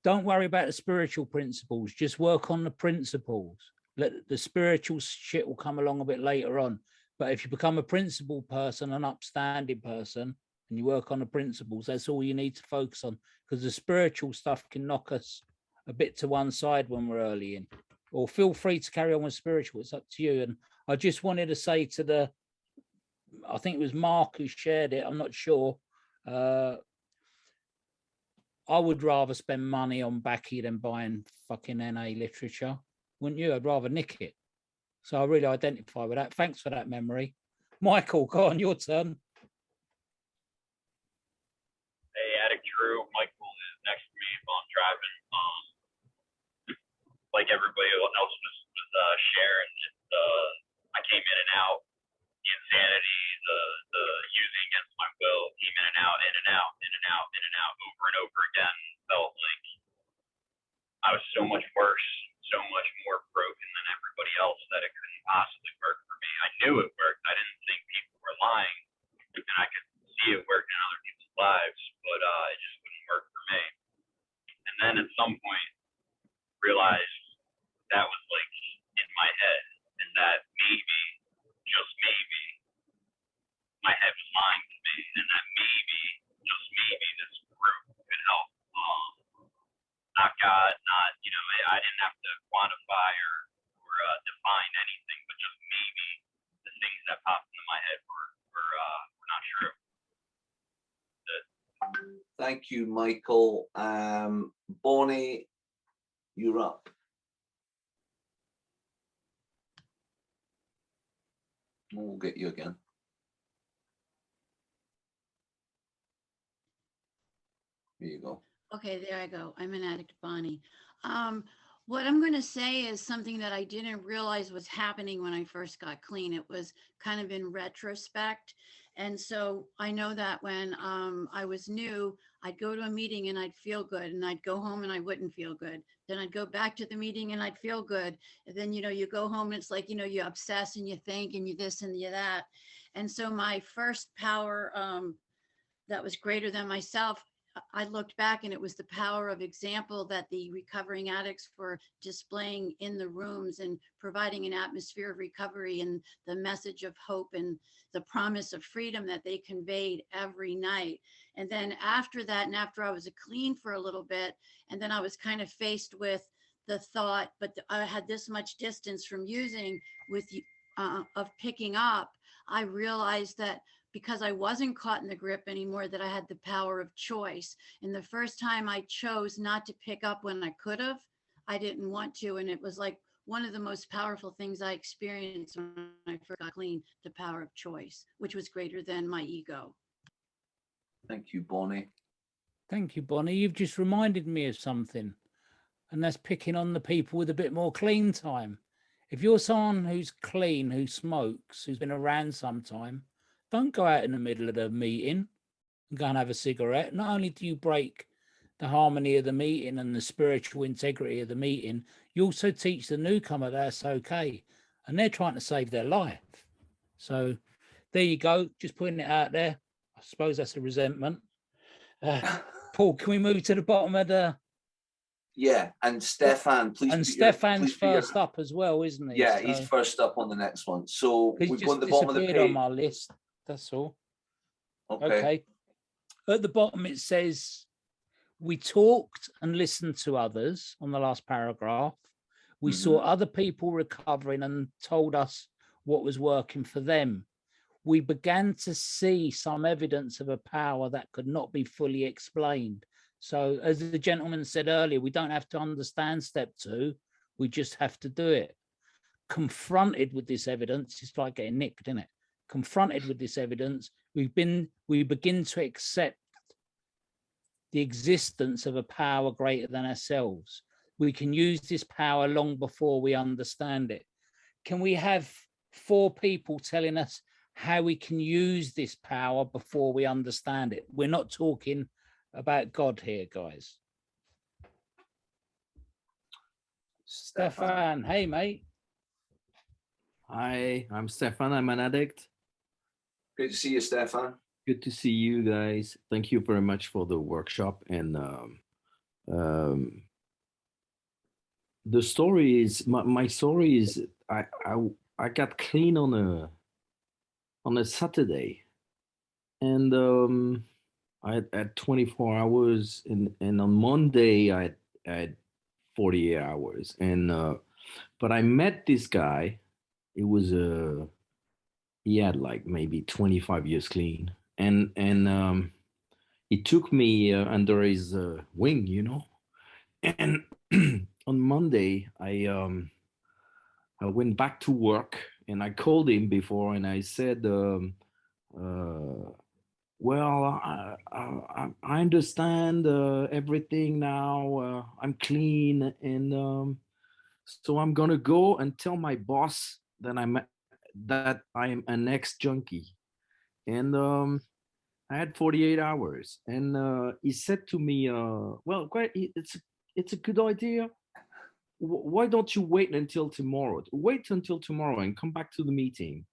don't worry about the spiritual principles, just work on the principles. The spiritual shit will come along a bit later on. But if you become a principled person, an upstanding person, and you work on the principles, that's all you need to focus on, because the spiritual stuff can knock us a bit to one side when we're early in. Or feel free to carry on with spiritual. It's up to you. And I just wanted to say to I think it was Mark who shared it, I'm not sure. I would rather spend money on Backy than buying fucking NA literature. Wouldn't you? I'd rather nick it. So I really identify with that. Thanks for that memory. Michael, go on, your turn. Hey, Addict Drew. Michael is next to me while I'm driving. Like everybody else was sharing, I came in and out. The insanity, the using against my will, came in and out, in and out, in and out, in and out, over and over again. Felt like I was so much worse, so much more broken than everybody else that it couldn't possibly work for me. I knew it worked. I didn't think people were lying, and I could see it work in other people's lives, but it just wouldn't work for me. And then at some point, realized that was like in my head, and that maybe, just maybe, my head was lying to me, and that maybe, just maybe, this group could help. Not God, not, I didn't have to quantify or define anything, but just maybe the things that popped into my head were not true. Thank you, Michael. Bonnie, you're up. We'll get you again. Here you go. Okay, there I go. I'm an addict, Bonnie. What I'm going to say is something that I didn't realize was happening when I first got clean. It was kind of in retrospect. And so I know that when I was new, I'd go to a meeting and I'd feel good, and I'd go home and I wouldn't feel good. Then I'd go back to the meeting and I'd feel good. And then, you go home and it's like, you obsess and you think and you this and you that. And so my first power that was greater than myself, I looked back and it was the power of example that the recovering addicts were displaying in the rooms and providing an atmosphere of recovery and the message of hope and the promise of freedom that they conveyed every night. And then after that, and after I was clean for a little bit, and then I was kind of faced with the thought, but I had this much distance from using with of picking up, I realized that because I wasn't caught in the grip anymore, that I had the power of choice. And the first time I chose not to pick up when I could have, I didn't want to. And it was like one of the most powerful things I experienced when I first got clean, the power of choice, which was greater than my ego. Thank you, Bonnie. Thank you, Bonnie. You've just reminded me of something, and that's picking on the people with a bit more clean time. If you're someone who's clean, who smokes, who's been around some time, don't go out in the middle of the meeting and go and have a cigarette. Not only do you break the harmony of the meeting and the spiritual integrity of the meeting, you also teach the newcomer that's okay. And they're trying to save their life. So there you go. Just putting it out there. I suppose that's a resentment. Paul, can we move to the bottom of the... Yeah, and Stefan, please. And Stefan's first up as well, isn't he? Yeah, he's first up on the next one. So we've got the bottom of the page. On my list. That's all. Okay. At the bottom, it says, we talked and listened to others on the last paragraph. We saw other people recovering and told us what was working for them. We began to see some evidence of a power that could not be fully explained. So as the gentleman said earlier, we don't have to understand step 2. We just have to do it. Confronted with this evidence, it's like getting nicked, isn't it? Confronted with this evidence, we begin to accept the existence of a power greater than ourselves. We can use this power long before we understand it. Can we have 4 people telling us how we can use this power before we understand it? We're not talking about God here, guys. Stefan, hey, mate. Hi, I'm Stefan. I'm an addict. Good to see you, Stefan. Good to see you guys. Thank you very much for the workshop. And the story is my story is I got clean on a Saturday, and I had 24 hours, and on Monday I had 48 hours, and but I met this guy. It was he had like maybe 25 years clean, and he took me under his wing, you know. And on Monday, I went back to work, and I called him before, and I said, "Well, I understand everything now. I'm clean, and so I'm gonna go and tell my boss that I'm an ex-junkie." And I had 48 hours, and he said to me, "Well, great, it's a good idea. Why don't you wait until tomorrow? Wait until tomorrow and come back to the meeting."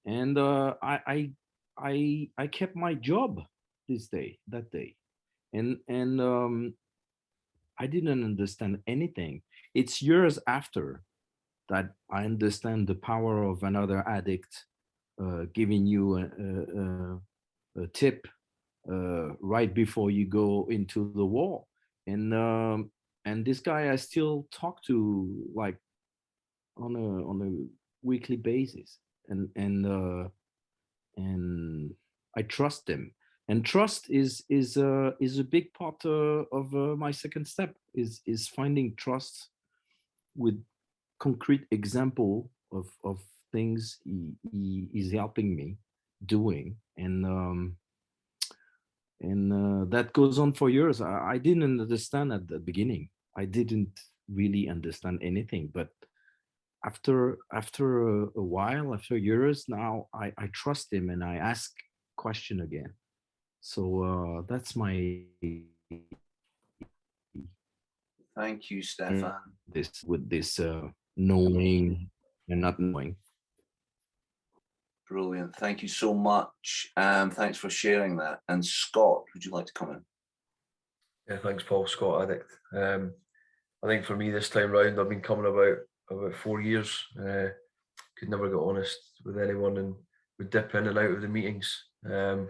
And I kept my job that day, and I didn't understand anything. It's years after that I understand the power of another addict giving you a tip right before you go into the war, and this guy I still talk to, like, on a weekly basis, and I trust him. And trust is a big part of my second step, is finding trust with concrete example of things he is helping me doing, and that goes on for years. I didn't understand at the beginning. I didn't really understand anything, but after a while, after years now, I trust him and I ask question again. So that's my Thank you, Stefan. this knowing and not knowing. Brilliant. Thank you so much. Thanks for sharing that. And Scott, would you like to come in? Yeah, thanks, Paul. Scott, addict. I think for me this time round, I've been coming about 4 years. Could never get honest with anyone, and would dip in and out of the meetings. And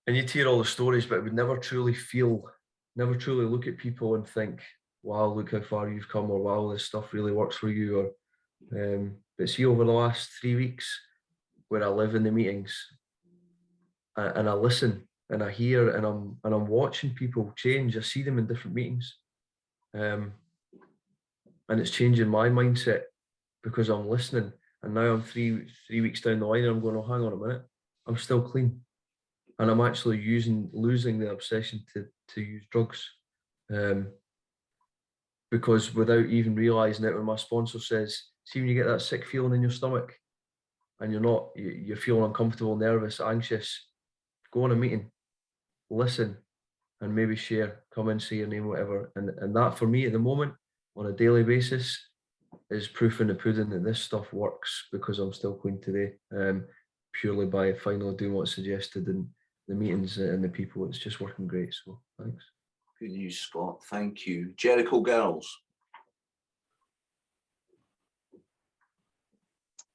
you'd hear all the stories, but would never truly look at people and think, "Wow, look how far you've come," or "Wow, this stuff really works for you." Or but see, over the last 3 weeks, where I live in the meetings, and I listen and I hear, and I'm watching people change. I see them in different meetings, and it's changing my mindset because I'm listening. And now I'm three weeks down the line, and I'm going, "Oh, hang on a minute, I'm still clean, and I'm actually losing the obsession to use drugs." Because without even realizing it, when my sponsor says, "See, when you get that sick feeling in your stomach, and you're feeling uncomfortable, nervous, anxious, go on a meeting, listen, and maybe share, come in, say your name, whatever." And that, for me at the moment, on a daily basis, is proof in the pudding that this stuff works, because I'm still clean today, purely by finally doing what's suggested in the meetings and the people. It's just working great. So thanks. Good news, Scott. Thank you. Jericho Girls.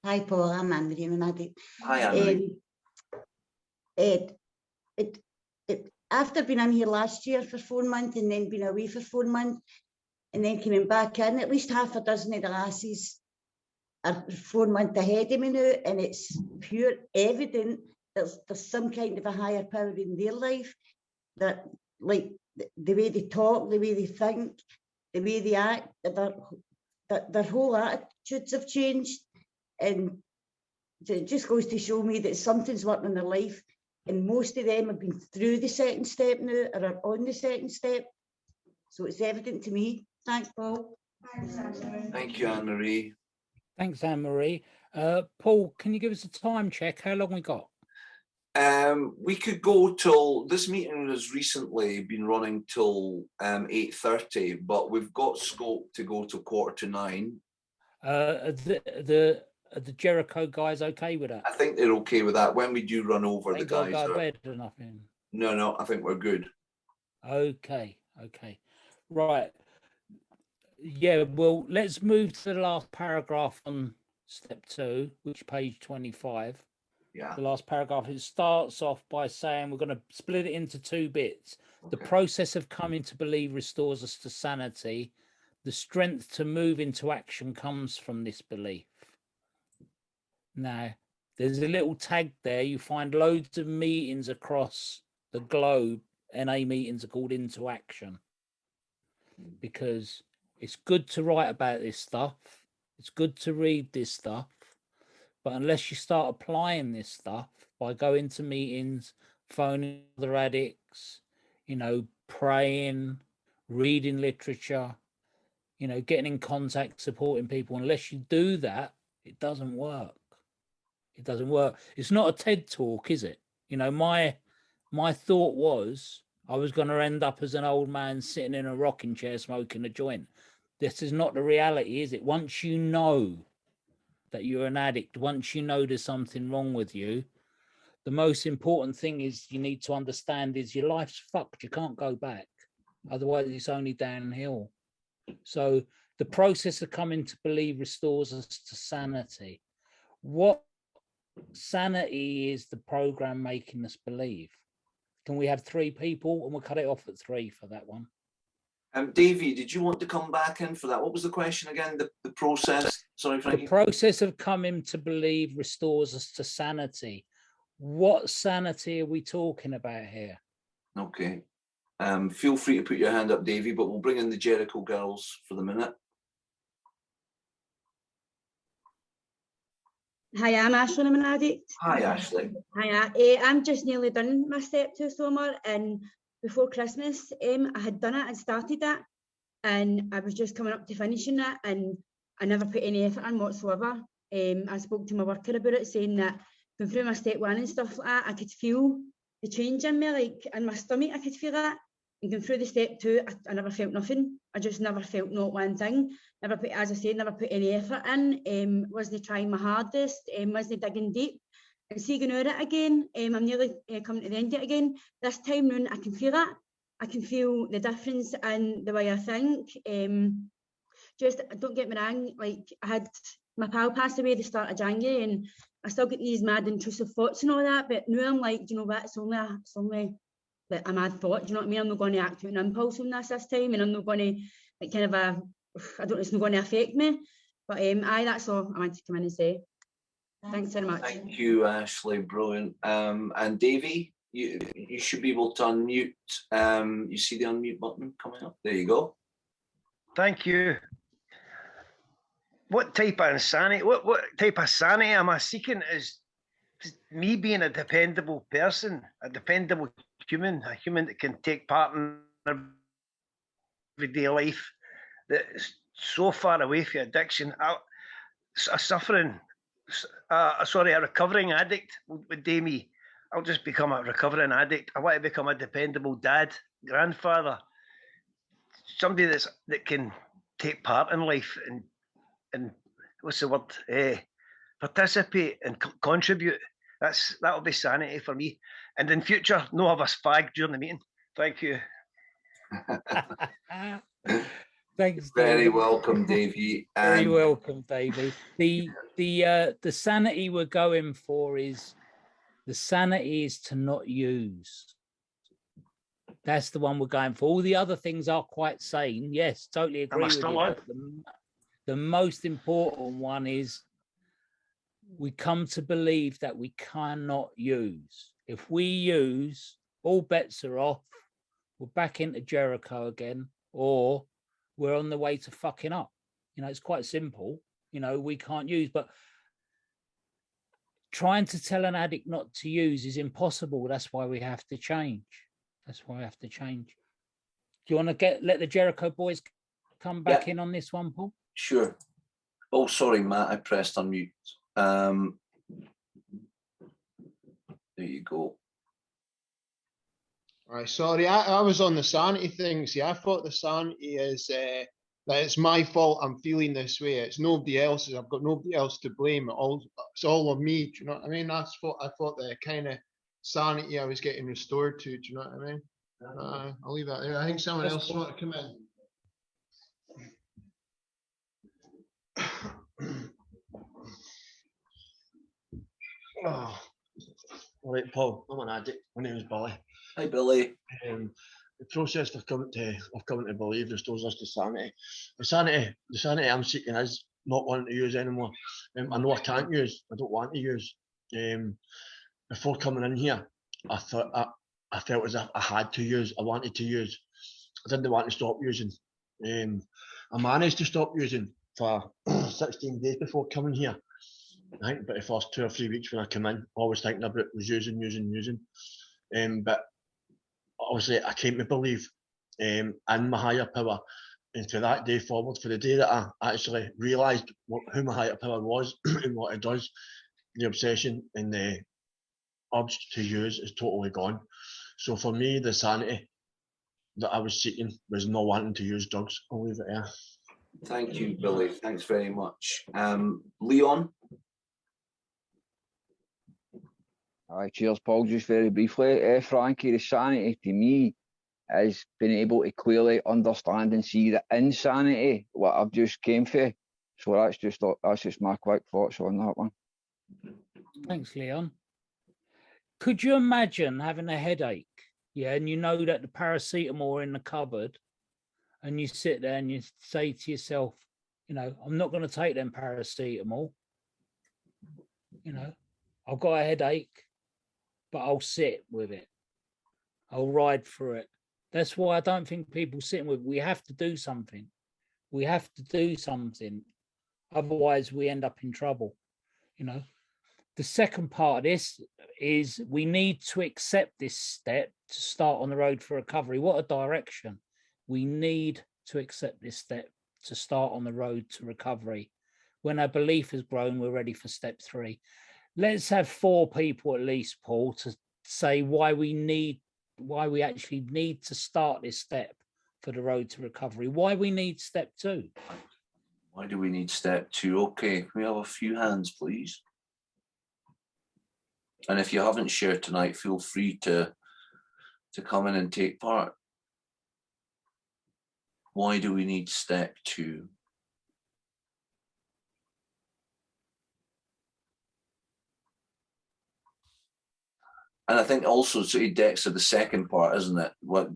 Hi, Paul. I'm Anne-Marie. I'm an addict. Hi, Anne-Marie. After being in here last year for 4 months and then being away for 4 months and then coming back in, at least half a dozen of the lasses are 4 months ahead of me now, and it's pure evident there's some kind of a higher power in their life, that, like, the way they talk, the way they think, the way they act, their whole attitudes have changed. And it just goes to show me that something's working in their life, and most of them have been through the second step now, or are on the second step. So it's evident to me. Thanks, Paul. Thank you, Anne-Marie. Thanks, Anne-Marie. Paul, can you give us a time check? How long we got? We could go till, this meeting has recently been running till 8:30, but we've got scope to go till 8:45. Are the Jericho guys okay with that? I think they're okay with that. When we do run over, They the guys go to are... bed or nothing? No, I think we're good. Okay. Right. Yeah, well, let's move to the last paragraph on step 2, which page 25. Yeah. The last paragraph, it starts off by saying we're going to split it into 2 bits. The process of coming to believe restores us to sanity. The strength to move into action comes from this belief. Now, there's a little tag there. You find loads of meetings across the globe. NA meetings are called Into Action, because it's good to write about this stuff. It's good to read this stuff. But unless you start applying this stuff by going to meetings, phoning other addicts, you know, praying, reading literature, you know, getting in contact, supporting people, unless you do that, it doesn't work. It doesn't work. It's not a TED talk, is it? You know, my thought was I was going to end up as an old man sitting in a rocking chair smoking a joint. This is not the reality, is it? Once you know that you're an addict, once you know there's something wrong with you, the most important thing is you need to understand is your life's fucked. You can't go back. Otherwise, it's only downhill. So the process of coming to believe restores us to sanity. What sanity is the program making us believe? Can we have 3 people? And we'll cut it off at 3 for that one. Davey, did you want to come back in for that? What was the question again? The process? Sorry, Frankie. The process of coming to believe restores us to sanity. What sanity are we talking about here? Okay. Feel free to put your hand up, Davey, but we'll bring in the Jericho girls for the minute. Hi, I'm Ashley, I'm an addict. Hi, Ashley. Hi, I'm just nearly done my step 2 summer, and before Christmas, I had done it and started it, and I was just coming up to finishing it, and I never put any effort in whatsoever. I spoke to my worker about it, saying that going through my step 1 and stuff like that, I could feel the change in me, like in my stomach, I could feel it. And going through the step 2, I never felt nothing. I just never felt not one thing. Never put, as I said, never put any effort in. Wasn't trying my hardest. Wasn't digging deep. And see, going over it again, I'm nearly coming to the end of it again. This time round, I can feel it. I can feel the difference in the way I think. Just don't get me wrong, like I had my pal passed away at the start of January, and I still get these mad intrusive thoughts and all that. But now I'm like, you know what? It's only like a mad thought. Do you know what I mean? I'm not going to act out an impulse on this time, and I'm not going to like kind of I don't know, it's not going to affect me. But that's all I wanted to come in and say. Thanks very much. Thank you, Ashley. Brilliant. And Davey, you should be able to unmute. You see the unmute button coming up? There you go. Thank you. What type of insanity? What type of sanity am I seeking? Is me being a dependable person, a dependable human, a human that can take part in everyday life, that's so far away from addiction. A recovering addict would do me. I'll just become a recovering addict. I want to become a dependable dad, grandfather, somebody that can take part in life and what's the word? Participate and contribute. That'll be sanity for me. And in future, no have a spag during the meeting. Thank you. Thanks. Very welcome, Davey. Very welcome, Davey. The sanity we're going for is to not use. That's the one we're going for. All the other things are quite sane. Yes, totally agree with you. The most important one is we come to believe that we cannot use. If we use, all bets are off. We're back into Jericho again, or we're on the way to fucking up. You know, it's quite simple. You know, we can't use, but trying to tell an addict not to use is impossible. That's why we have to change. That's why we have to change. Do you want to let the Jericho boys come back in on this one, Paul? Sure. Oh, sorry, Matt, I pressed unmute. There you go. All right, sorry, I was on the sanity thing. See, I thought the sanity is that it's my fault I'm feeling this way. It's nobody else's. I've got nobody else to blame. It's all of me. Do you know what I mean? That's what I thought, the kind of sanity I was getting restored to. Do you know what I mean? I'll leave that there. I think someone else wants to come in. Oh, all right, Paul. I'm an addict. My name is Billy. Hi, Billy. The process I've come to believe restores us to sanity. The sanity I'm seeking is not wanting to use anymore. I know I can't use. I don't want to use. Before coming in here, I I felt as if I had to use. I wanted to use. I didn't want to stop using. I managed to stop using for 16 days before coming here. I think about the first 2 or 3 weeks when I came in, always thinking about it was using. But obviously I came to believe in my higher power. And for that day forward, for the day that I actually realised who my higher power was and what it does, the obsession and the urge to use is totally gone. So for me, the sanity that I was seeking was not wanting to use drugs. I'll leave it there. Thank you, Billy. Thanks very much. Leon? Hi, cheers, Paul. Just very briefly, Frankie, the sanity to me is being able to clearly understand and see the insanity what I've just came for. So that's just my quick thoughts on that one. Thanks, Leon. Could you imagine having a headache? Yeah, and you know that the paracetamol in the cupboard, and you sit there and you say to yourself, you know, I'm not going to take them paracetamol. You know, I've got a headache, but I'll sit with it. I'll ride through it. That's why I don't think people sitting with. We have to do something. We have to do something. Otherwise, we end up in trouble. You know. The second part of this is we need to accept this step to start on the road for recovery. What a direction. We need to accept this step to start on the road to recovery. When our belief has grown, we're ready for step 3. Let's have 4 people at least, Paul, to say why we actually need to start this step for the road to recovery. Why we need step 2. Why do we need step 2? Okay, can we have a few hands, please? And if you haven't shared tonight, feel free to come in and take part. Why do we need step 2? And I think also, so Dexter, the second part, isn't it? What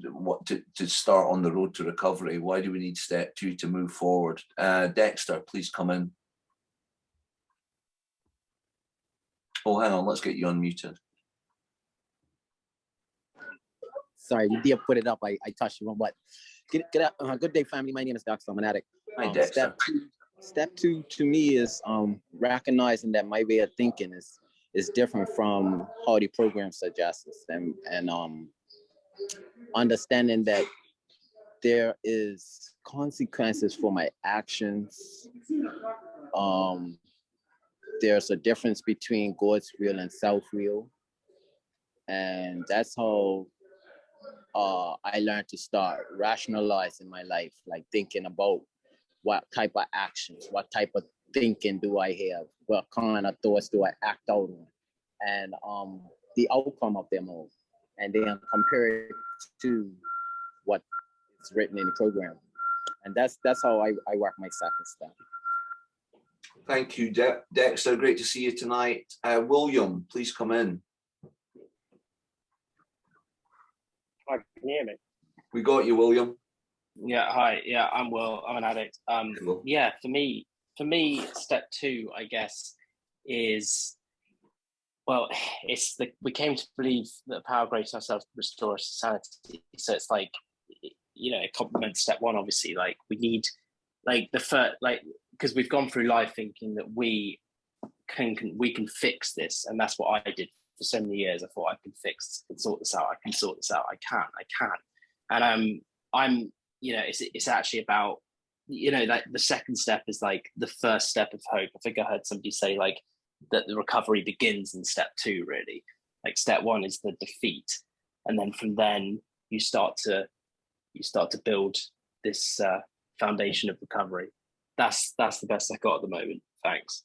to start on the road to recovery? Why do we need step 2 to move forward? Dexter, please come in. Oh, hang on, let's get you unmuted. Sorry, you did put it up. I touched you on what. Good day, family. My name is Dexter. I'm an addict. Hi, Dexter. Step two to me is recognizing that my way of thinking is different from how the program suggests, and understanding that there is consequences for my actions. There's a difference between God's will and self-will. And that's how I learned to start rationalizing my life, like thinking about what type of actions, what type of thinking do I have, what kind of thoughts do I act out on, and the outcome of them all, and then compare it to what is written in the program. And that's how I work my second step. Thank you, Dexter. Great to see you tonight. William, please come in. Hi, can you hear me? We got you, William. Yeah, hi. Yeah, I'm Will. I'm an addict. Cool. Yeah, for me, step 2, I guess, is, well, we came to believe that the power of grace in ourselves restores sanity. So it's like, you know, it complements step 1. Obviously, like we need, like the first, like, because we've gone through life thinking that we can fix this, and that's what I did for so many years. I thought I can sort this out. I can sort this out. I can. And I'm, you know, it's actually about, you know, like the second step is like the first step of hope. I think I heard somebody say like that the recovery begins in step 2, really. Like step 1 is the defeat, and then from then you start to build this foundation of recovery. That's the best I got at the moment. Thanks.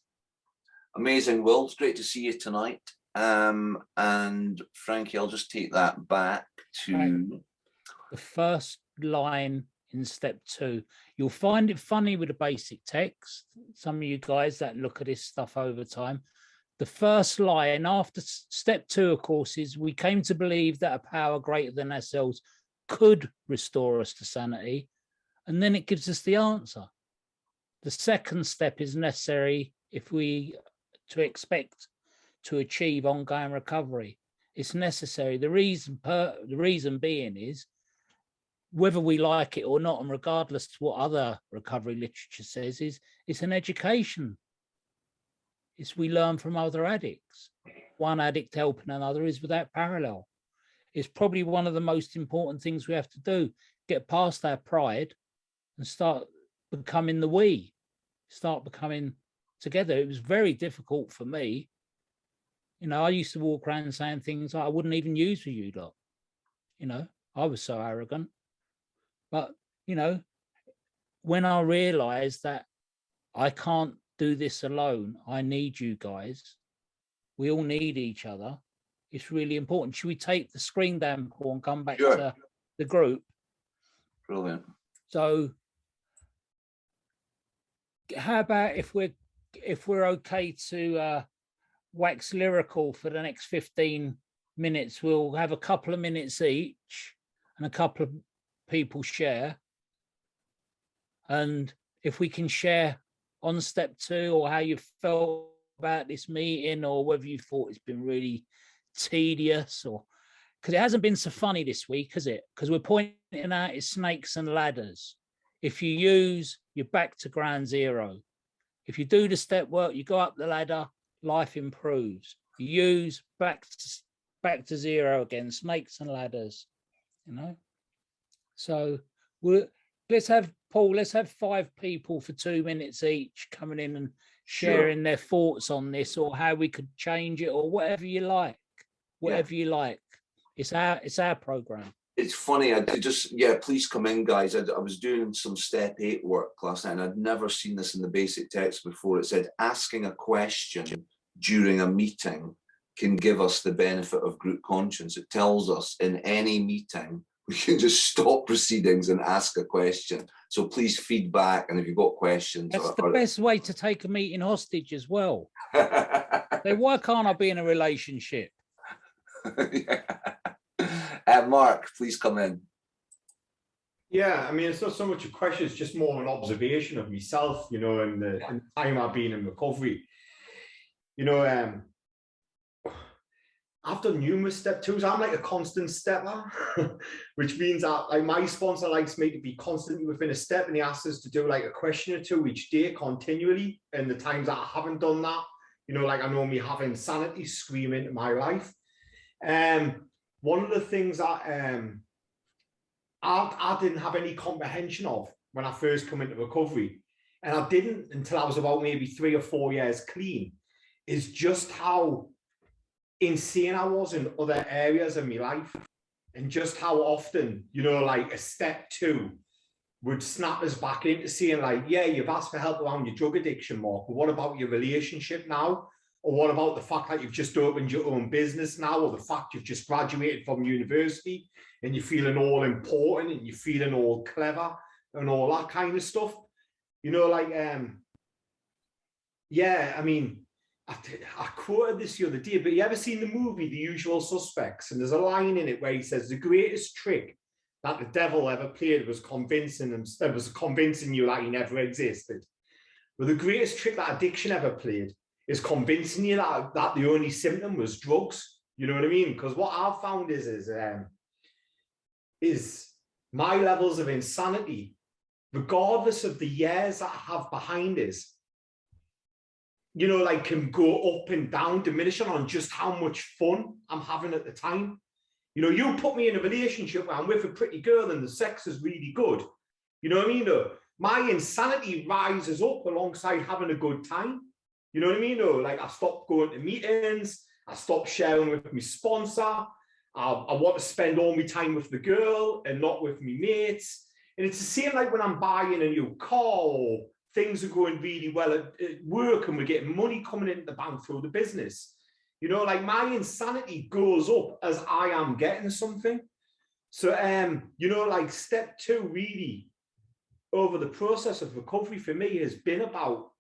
Amazing, Will. It's great to see you tonight. And Frankie, I'll just take that back to the first line in step 2. You'll find it funny with the basic text. Some of you guys that look at this stuff over time. The first line after step 2, of course, is we came to believe that a power greater than ourselves could restore us to sanity. And then it gives us the answer. The second step is necessary if we to expect to achieve ongoing recovery. It's necessary. The reason being is whether we like it or not, and regardless of what other recovery literature says, is it's an education. It's we learn from other addicts. One addict helping another is without parallel. It's probably one of the most important things we have to do, get past our pride and start becoming the we, start becoming together. It was very difficult for me. You know, I used to walk around saying things I wouldn't even use with you lot. You know, I was so arrogant. But, you know, when I realized that I can't do this alone, I need you guys. We all need each other. It's really important. Should we take the screen down, Paul, and come back to the group? Brilliant. So how about if we're okay to wax lyrical for the next 15 minutes, we'll have a couple of minutes each and a couple of people share. And if we can share on step 2 or how you felt about this meeting, or whether you thought it's been really tedious, or because it hasn't been so funny this week, has it? Because we're pointing out it's snakes and ladders. If you use, you're back to ground zero. If you do the step work, you go up the ladder, life improves. You use, back to zero again, snakes and ladders, you know? So let's have, Paul, let's have 5 people for 2 minutes each coming in and sharing their thoughts on this, or how we could change it, or whatever you like. Whatever you like. It's our program. It's funny, I just, please come in, guys. I was doing some step 8 work last night, and I'd never seen this in the basic text before. It said, asking a question during a meeting can give us the benefit of group conscience. It tells us in any meeting, we can just stop proceedings and ask a question. So please feedback, and if you've got questions. That's the best way to take a meeting hostage as well. Say, why can't I be in a relationship? Mark, please come in. Yeah, I mean, it's not so much a question, it's just more an observation of myself, you know, in the time I've been in recovery. You know, I've done numerous step 2s. I'm like a constant stepper, which means that like my sponsor likes me to be constantly within a step, and he asks us to do like a question or 2 each day continually. And the times that I haven't done that, you know, like I normally have insanity scream into my life. One of the things that I didn't have any comprehension of when I first come into recovery, and I didn't until I was about maybe 3 or 4 years clean, is just how insane I was in other areas of my life, and just how often, you know, like a step 2 would snap us back into saying like, yeah, you've asked for help around your drug addiction, Mark, but what about your relationship now? Or what about the fact that you've just opened your own business now, or the fact you've just graduated from university and you're feeling all important and you're feeling all clever and all that kind of stuff? You know, like, yeah, I mean, I quoted this the other day, but you ever seen the movie The Usual Suspects? And there's a line in it where he says the greatest trick that the devil ever played was convincing you that he never existed. But the greatest trick that addiction ever played is convincing you that the only symptom was drugs. You know what I mean? Because what I've found is my levels of insanity, regardless of the years that I have behind us, you know, like can go up and down, diminishing on just how much fun I'm having at the time. You know, you put me in a relationship where I'm with a pretty girl and the sex is really good. You know what I mean? Though? My insanity rises up alongside having a good time. You know what I mean? Though? Like I stopped going to meetings, I stopped sharing with my sponsor. I want to spend all my time with the girl and not with my mates. And it's the same like when I'm buying a new car, or things are going really well at work and we're getting money coming into the bank through the business. You know, like my insanity goes up as I am getting something. So, you know, like step 2 really over the process of recovery for me has been about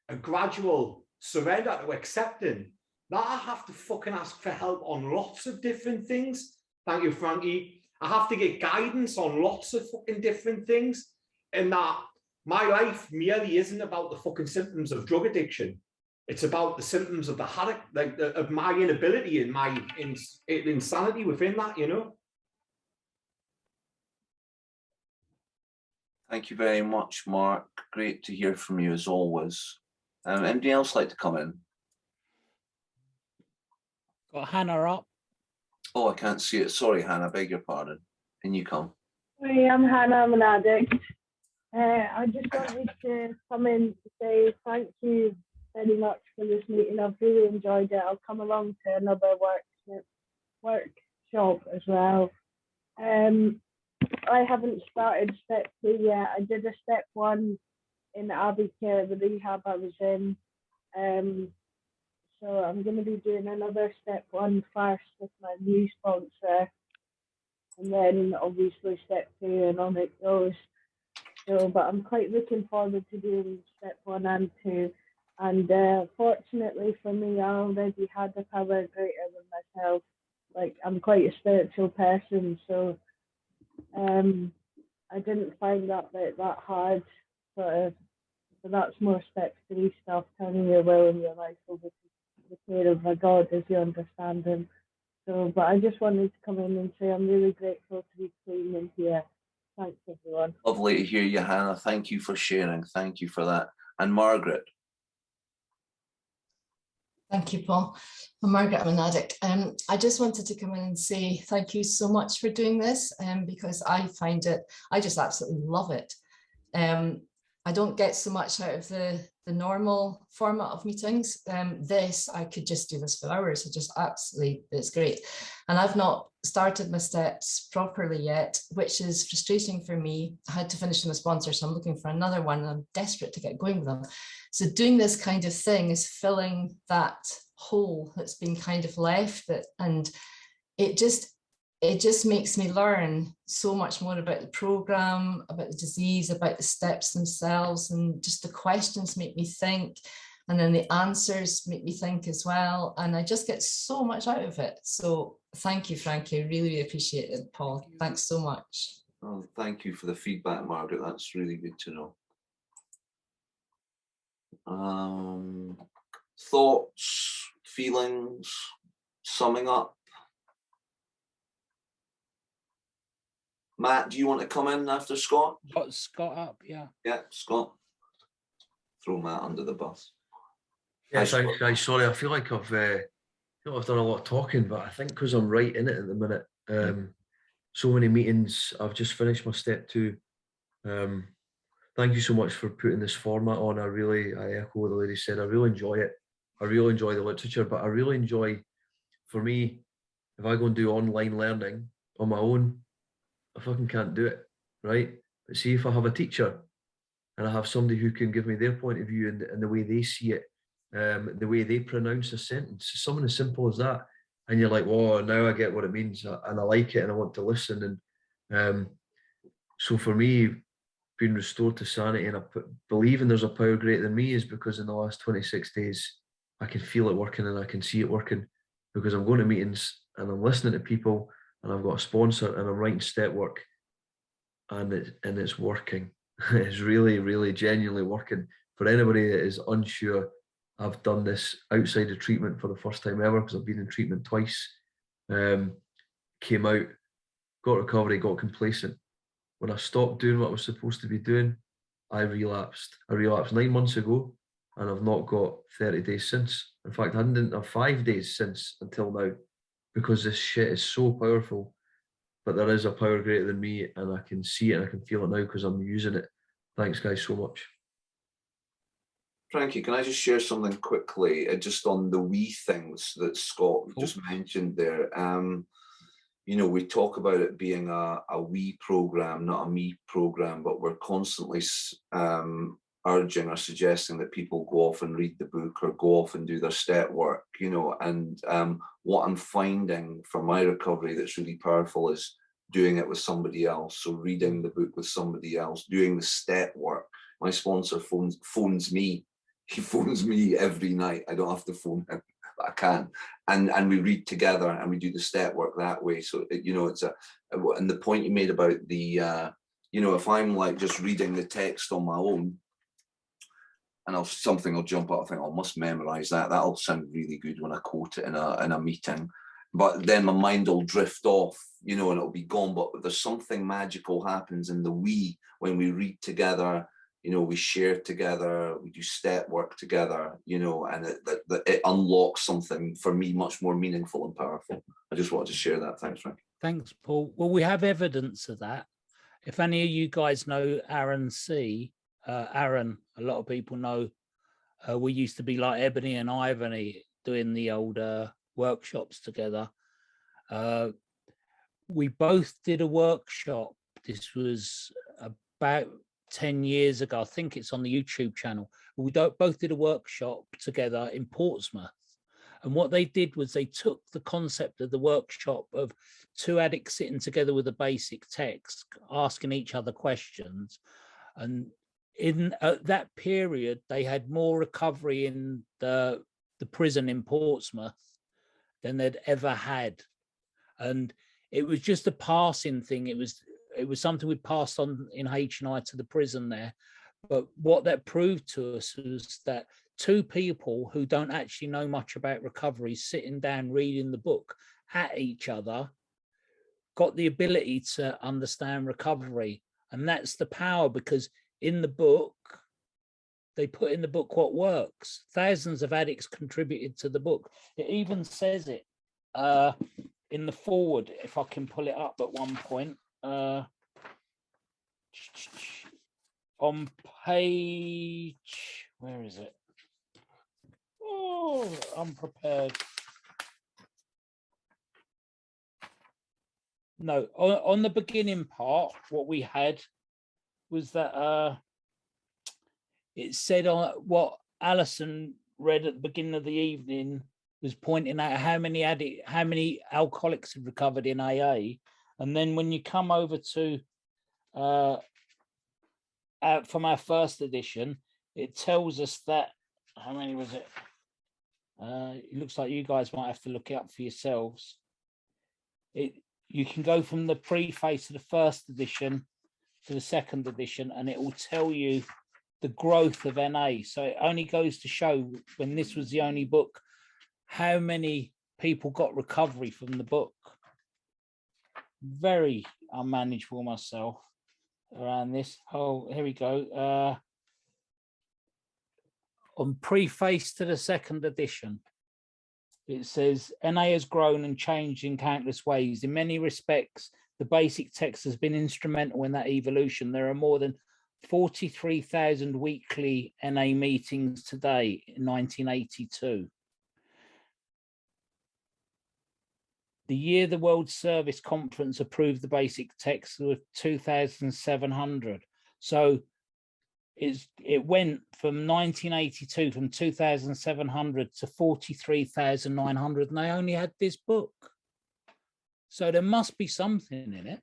a gradual surrender to accepting that I have to fucking ask for help on lots of different things. Thank you, Frankie. I have to get guidance on lots of fucking different things, and that my life merely isn't about the fucking symptoms of drug addiction. It's about the symptoms of of my inability and my insanity within that, you know. Thank you very much, Mark. Great to hear from you as always. Anybody else like to come in? Got Hannah up. Oh, I can't see it. Sorry, Hannah, beg your pardon. Can you come? Hi, I'm Hannah, I'm an addict. I just wanted to come in to say thank you very much for this meeting. I've really enjoyed it. I'll come along to another workshop as well. I haven't started step 2 yet. I did a step 1 in Abbey Care, the rehab I was in. So I'm going to be doing another step 1 first with my new sponsor, and then obviously step 2, and on it goes. So, but I'm quite looking forward to doing step 1 and 2. And fortunately for me, I already had a power greater than myself. Like, I'm quite a spiritual person, so I didn't find that bit that hard. So that's more step 3 stuff, turning your will and your life over to the care of my God as you understand him. So, but I just wanted to come in and say I'm really grateful to be clean in here. Thanks, everyone. Lovely to hear you, Hannah. Thank you for sharing. Thank you for that. And Margaret. Thank you, Paul. I'm Margaret, I'm an addict. I just wanted to come in and say thank you so much for doing this, because I just absolutely love it. I don't get so much out of the normal format of meetings. I could just do this for hours. It's great. And I've not started my steps properly yet, which is frustrating for me. I had to finish with a sponsor, so I'm looking for another one, and I'm desperate to get going with them. So doing this kind of thing is filling that hole that's been kind of left, and it just makes me learn so much more about the program, about the disease, about the steps themselves, and just the questions make me think, and then the answers make me think as well. And I just get so much out of it. So thank you, Frankie. I really, really appreciate it, Paul. Thanks so much. Oh, thank you for the feedback, Margaret. That's really good to know. Thoughts, feelings, summing up. Matt, do you want to come in after Scott? Got Scott up, yeah. Yeah, Scott. Throw Matt under the bus. Yeah, thanks, guys. Sorry, I feel like I've done a lot of talking, but I think because I'm right in it at the minute. So many meetings. I've just finished my step 2. Thank you so much for putting this format on. I echo what the lady said. I really enjoy it. I really enjoy the literature, but I really enjoy, for me, if I go and do online learning on my own, I fucking can't do it, right? But see, if I have a teacher and I have somebody who can give me their point of view and the way they see it, the way they pronounce a sentence, something as simple as that, and you're like, whoa, now I get what it means, and I like it, and I want to listen. And so for me, being restored to sanity and believing there's a power greater than me is because in the last 26 days, I can feel it working and I can see it working, because I'm going to meetings and I'm listening to people, and I've got a sponsor and I'm writing step work, and it's working. It's really, really genuinely working. For anybody that is unsure, I've done this outside of treatment for the first time ever, because I've been in treatment twice. Came out, got recovery, got complacent. When I stopped doing what I was supposed to be doing, I relapsed. I relapsed 9 months ago, and I've not got 30 days since. In fact, I didn't have 5 days since until now, because this shit is so powerful. But there is a power greater than me, and I can see it and I can feel it now because I'm using it. Thanks, guys, so much. Frankie, can I just share something quickly, just on the we things that Scott just mentioned there? We talk about it being a we program, not a me program, but we're constantly urging or suggesting that people go off and read the book or go off and do their step work, and what I'm finding for my recovery that's really powerful is doing it with somebody else. So reading the book with somebody else, doing the step work. My sponsor phones me. He phones me every night. I don't have to phone him, but I can. And we read together and we do the step work that way. So, you know, it's and the point you made about the, you know, if I'm like just reading the text on my own, and something will jump up, I think, oh, I must memorize that. That'll sound really good when I quote it in a meeting. But then my mind will drift off, you know, and it'll be gone. But there's something magical happens in the we when we read together, you know, we share together, we do step work together, you know, and it unlocks something for me much more meaningful and powerful. I just wanted to share that. Thanks, Frank. Thanks, Paul. Well, we have evidence of that. If any of you guys know Aaron C., Aaron, a lot of people know, we used to be like Ebony and Ivory doing the old workshops together. We both did a workshop. This was about 10 years ago. I think it's on the YouTube channel. We both did a workshop together in Portsmouth. And what they did was they took the concept of the workshop of two addicts sitting together with a basic text, asking each other questions. And in that period, they had more recovery in the prison in Portsmouth than they'd ever had. And it was just a passing thing. It was something we passed on in H&I to the prison there. But what that proved to us was that two people who don't actually know much about recovery sitting down reading the book at each other got the ability to understand recovery. And that's the power, because in the book, they put in the book what works. Thousands of addicts contributed to the book. It even says it in the foreword, if I can pull it up at one point. On page, where is it? Oh, unprepared. No, on the beginning part, what we had was that it said on what Alison read at the beginning of the evening was pointing out how many alcoholics had recovered in AA, and then when you come over to from our first edition, it tells us that how many was it? It looks like you guys might have to look it up for yourselves. You can go from the preface of the first edition to the second edition, and it will tell you the growth of NA. So it only goes to show, when this was the only book, how many people got recovery from the book. Very unmanageable myself around this. Oh, here we go. On preface to the second edition, it says, NA has grown and changed in countless ways. In many respects, the basic text has been instrumental in that evolution. There are more than 43,000 weekly NA meetings today in 1982. The year the World Service Conference approved the basic text was 2,700. So it went from 1982, from 2,700 to 43,900, and they only had this book. So there must be something in it.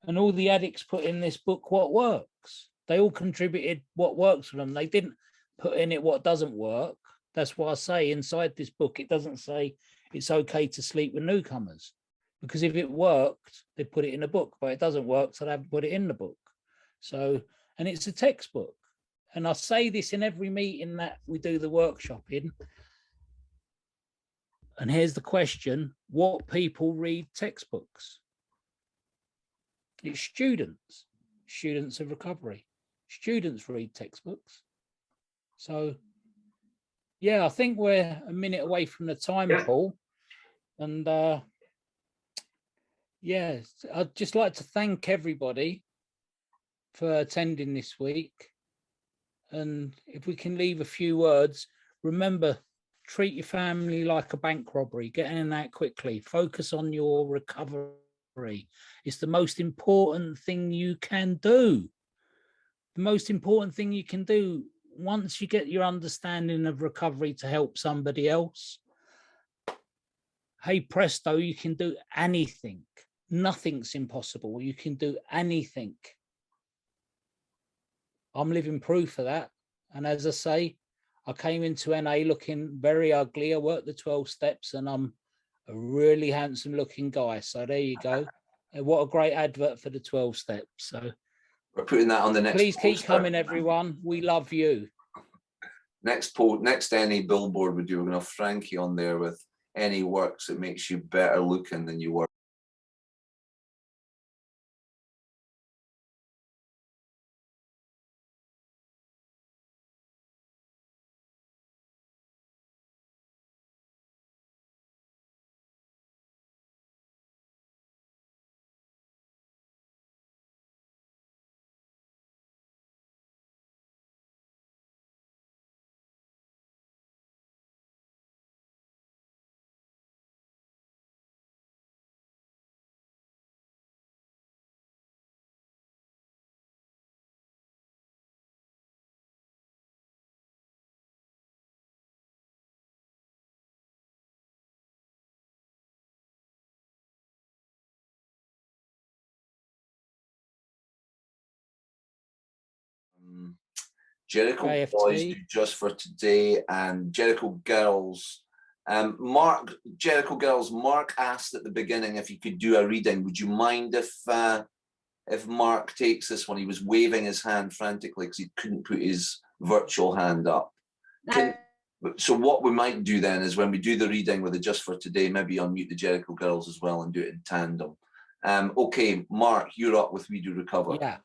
And all the addicts put in this book what works. They all contributed what works for them. They didn't put in it what doesn't work. That's why I say inside this book, it doesn't say it's okay to sleep with newcomers, because if it worked, they put it in a book, but it doesn't work, so they haven't put it in the book. So, and it's a textbook. And I say this in every meeting that we do the workshop in. And here's the question: what people read textbooks? It's students of recovery. Students read textbooks. So, yeah, I think we're a minute away from the time, Paul. And yeah, I'd just like to thank everybody for attending this week. And if we can leave a few words, remember, treat your family like a bank robbery. Get in and out quickly. Focus on your recovery. It's the most important thing you can do. The most important thing you can do once you get your understanding of recovery to help somebody else. Hey presto, you can do anything. nothing's impossible. You can do anything. I'm living proof of that. And as I say, I came into NA looking very ugly. I worked the 12 steps and I'm a really handsome looking guy. So there you go. And what a great advert for the 12 steps. So we're putting that on the next please keep poster. coming, everyone. We love you. Next any billboard we do, we're going to have Frankie on there with any works that makes you better looking than you were. Jericho AFT. Boys do Just for Today and Jericho Girls. Jericho Girls, Mark asked at the beginning if he could do a reading. Would you mind if Mark takes this one? He was waving his hand frantically because he couldn't put his virtual hand up. So what we might do then is when we do the reading with the Just for Today, maybe unmute the Jericho Girls as well and do it in tandem. Okay, Mark, you're up with We Do Recover. Yeah.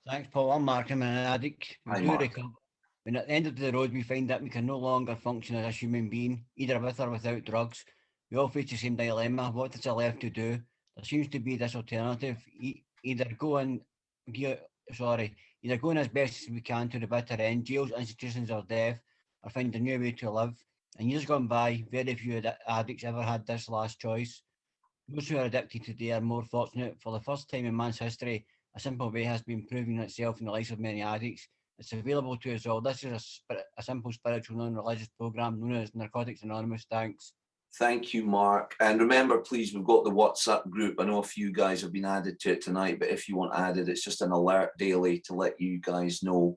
Thanks, Paul. I'm Mark. I'm an addict. Hi, We do Mark. recover. When at the end of the road, we find that we can no longer function as a human being, either with or without drugs. We all face the same dilemma. What is there left to do? There seems to be this alternative: either go in as best as we can to the bitter end. Jails, institutions, or death, or find a new way to live. In years gone by, very few addicts ever had this last choice. Those who are addicted today are more fortunate. For the first time in man's history, a simple way has been proving itself in the lives of many addicts. It's available to us all. This is a simple spiritual non-religious program known as Narcotics Anonymous. Thanks. Thank you, Mark. And remember, please, we've got the WhatsApp group. I know a few guys have been added to it tonight, but if you want added, it's just an alert daily to let you guys know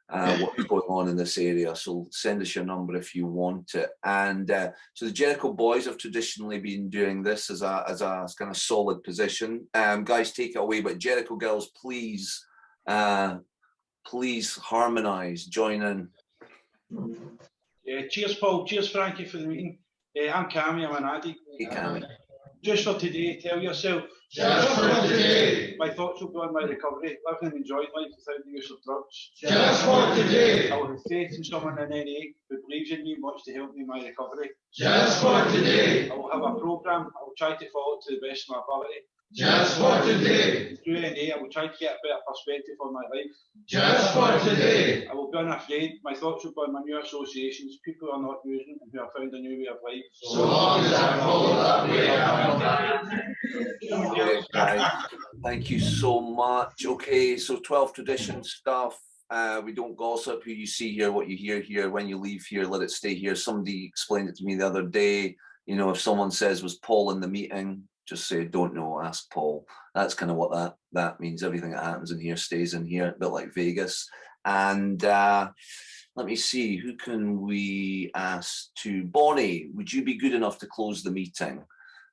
what's going on in this area. So send us your number if you want it. And so the Jericho Boys have traditionally been doing this as a kind of solid position. Guys, take it away. But Jericho Girls, please harmonise, join in. Yeah, cheers, Paul. Cheers, Frankie, for the meeting. I'm Cammy. I'm an addict. Hey, Cammy. Just for today, tell yourself. Just for today. My thoughts will be on my recovery, living an enjoyed life without the use of drugs. Just for today. I will have faith in someone in NA who believes in me and wants to help me in my recovery. Just for today. I will have a programme. I will try to follow it to the best of my ability. Just for today. Through NA, I will try to get a better perspective on my life. Just for today. I will be unafraid. My thoughts will be on my new associations, people who are not using and who have found a new way of life. So long as I follow that way, I will. Thank you so much. Okay, so 12 tradition stuff. We don't gossip. Who you see here, what you hear here, when you leave here, let it stay here. Somebody explained it to me the other day. You know, if someone says, was Paul in the meeting? Just say, don't know, ask Paul. That's kind of what that means. Everything that happens in here stays in here, a bit like Vegas. And let me see, who can we ask to? Bonnie, would you be good enough to close the meeting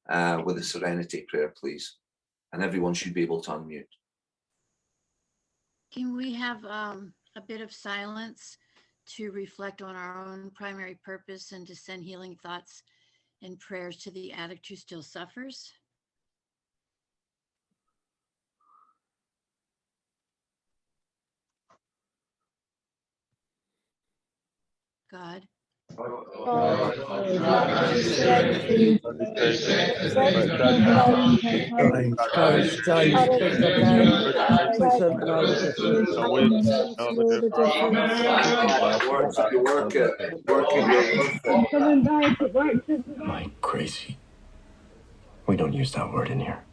with a serenity prayer, please? And everyone should be able to unmute. Can we have a bit of silence to reflect on our own primary purpose and to send healing thoughts and prayers to the addict who still suffers? God. Am I crazy? We don't use that word in here.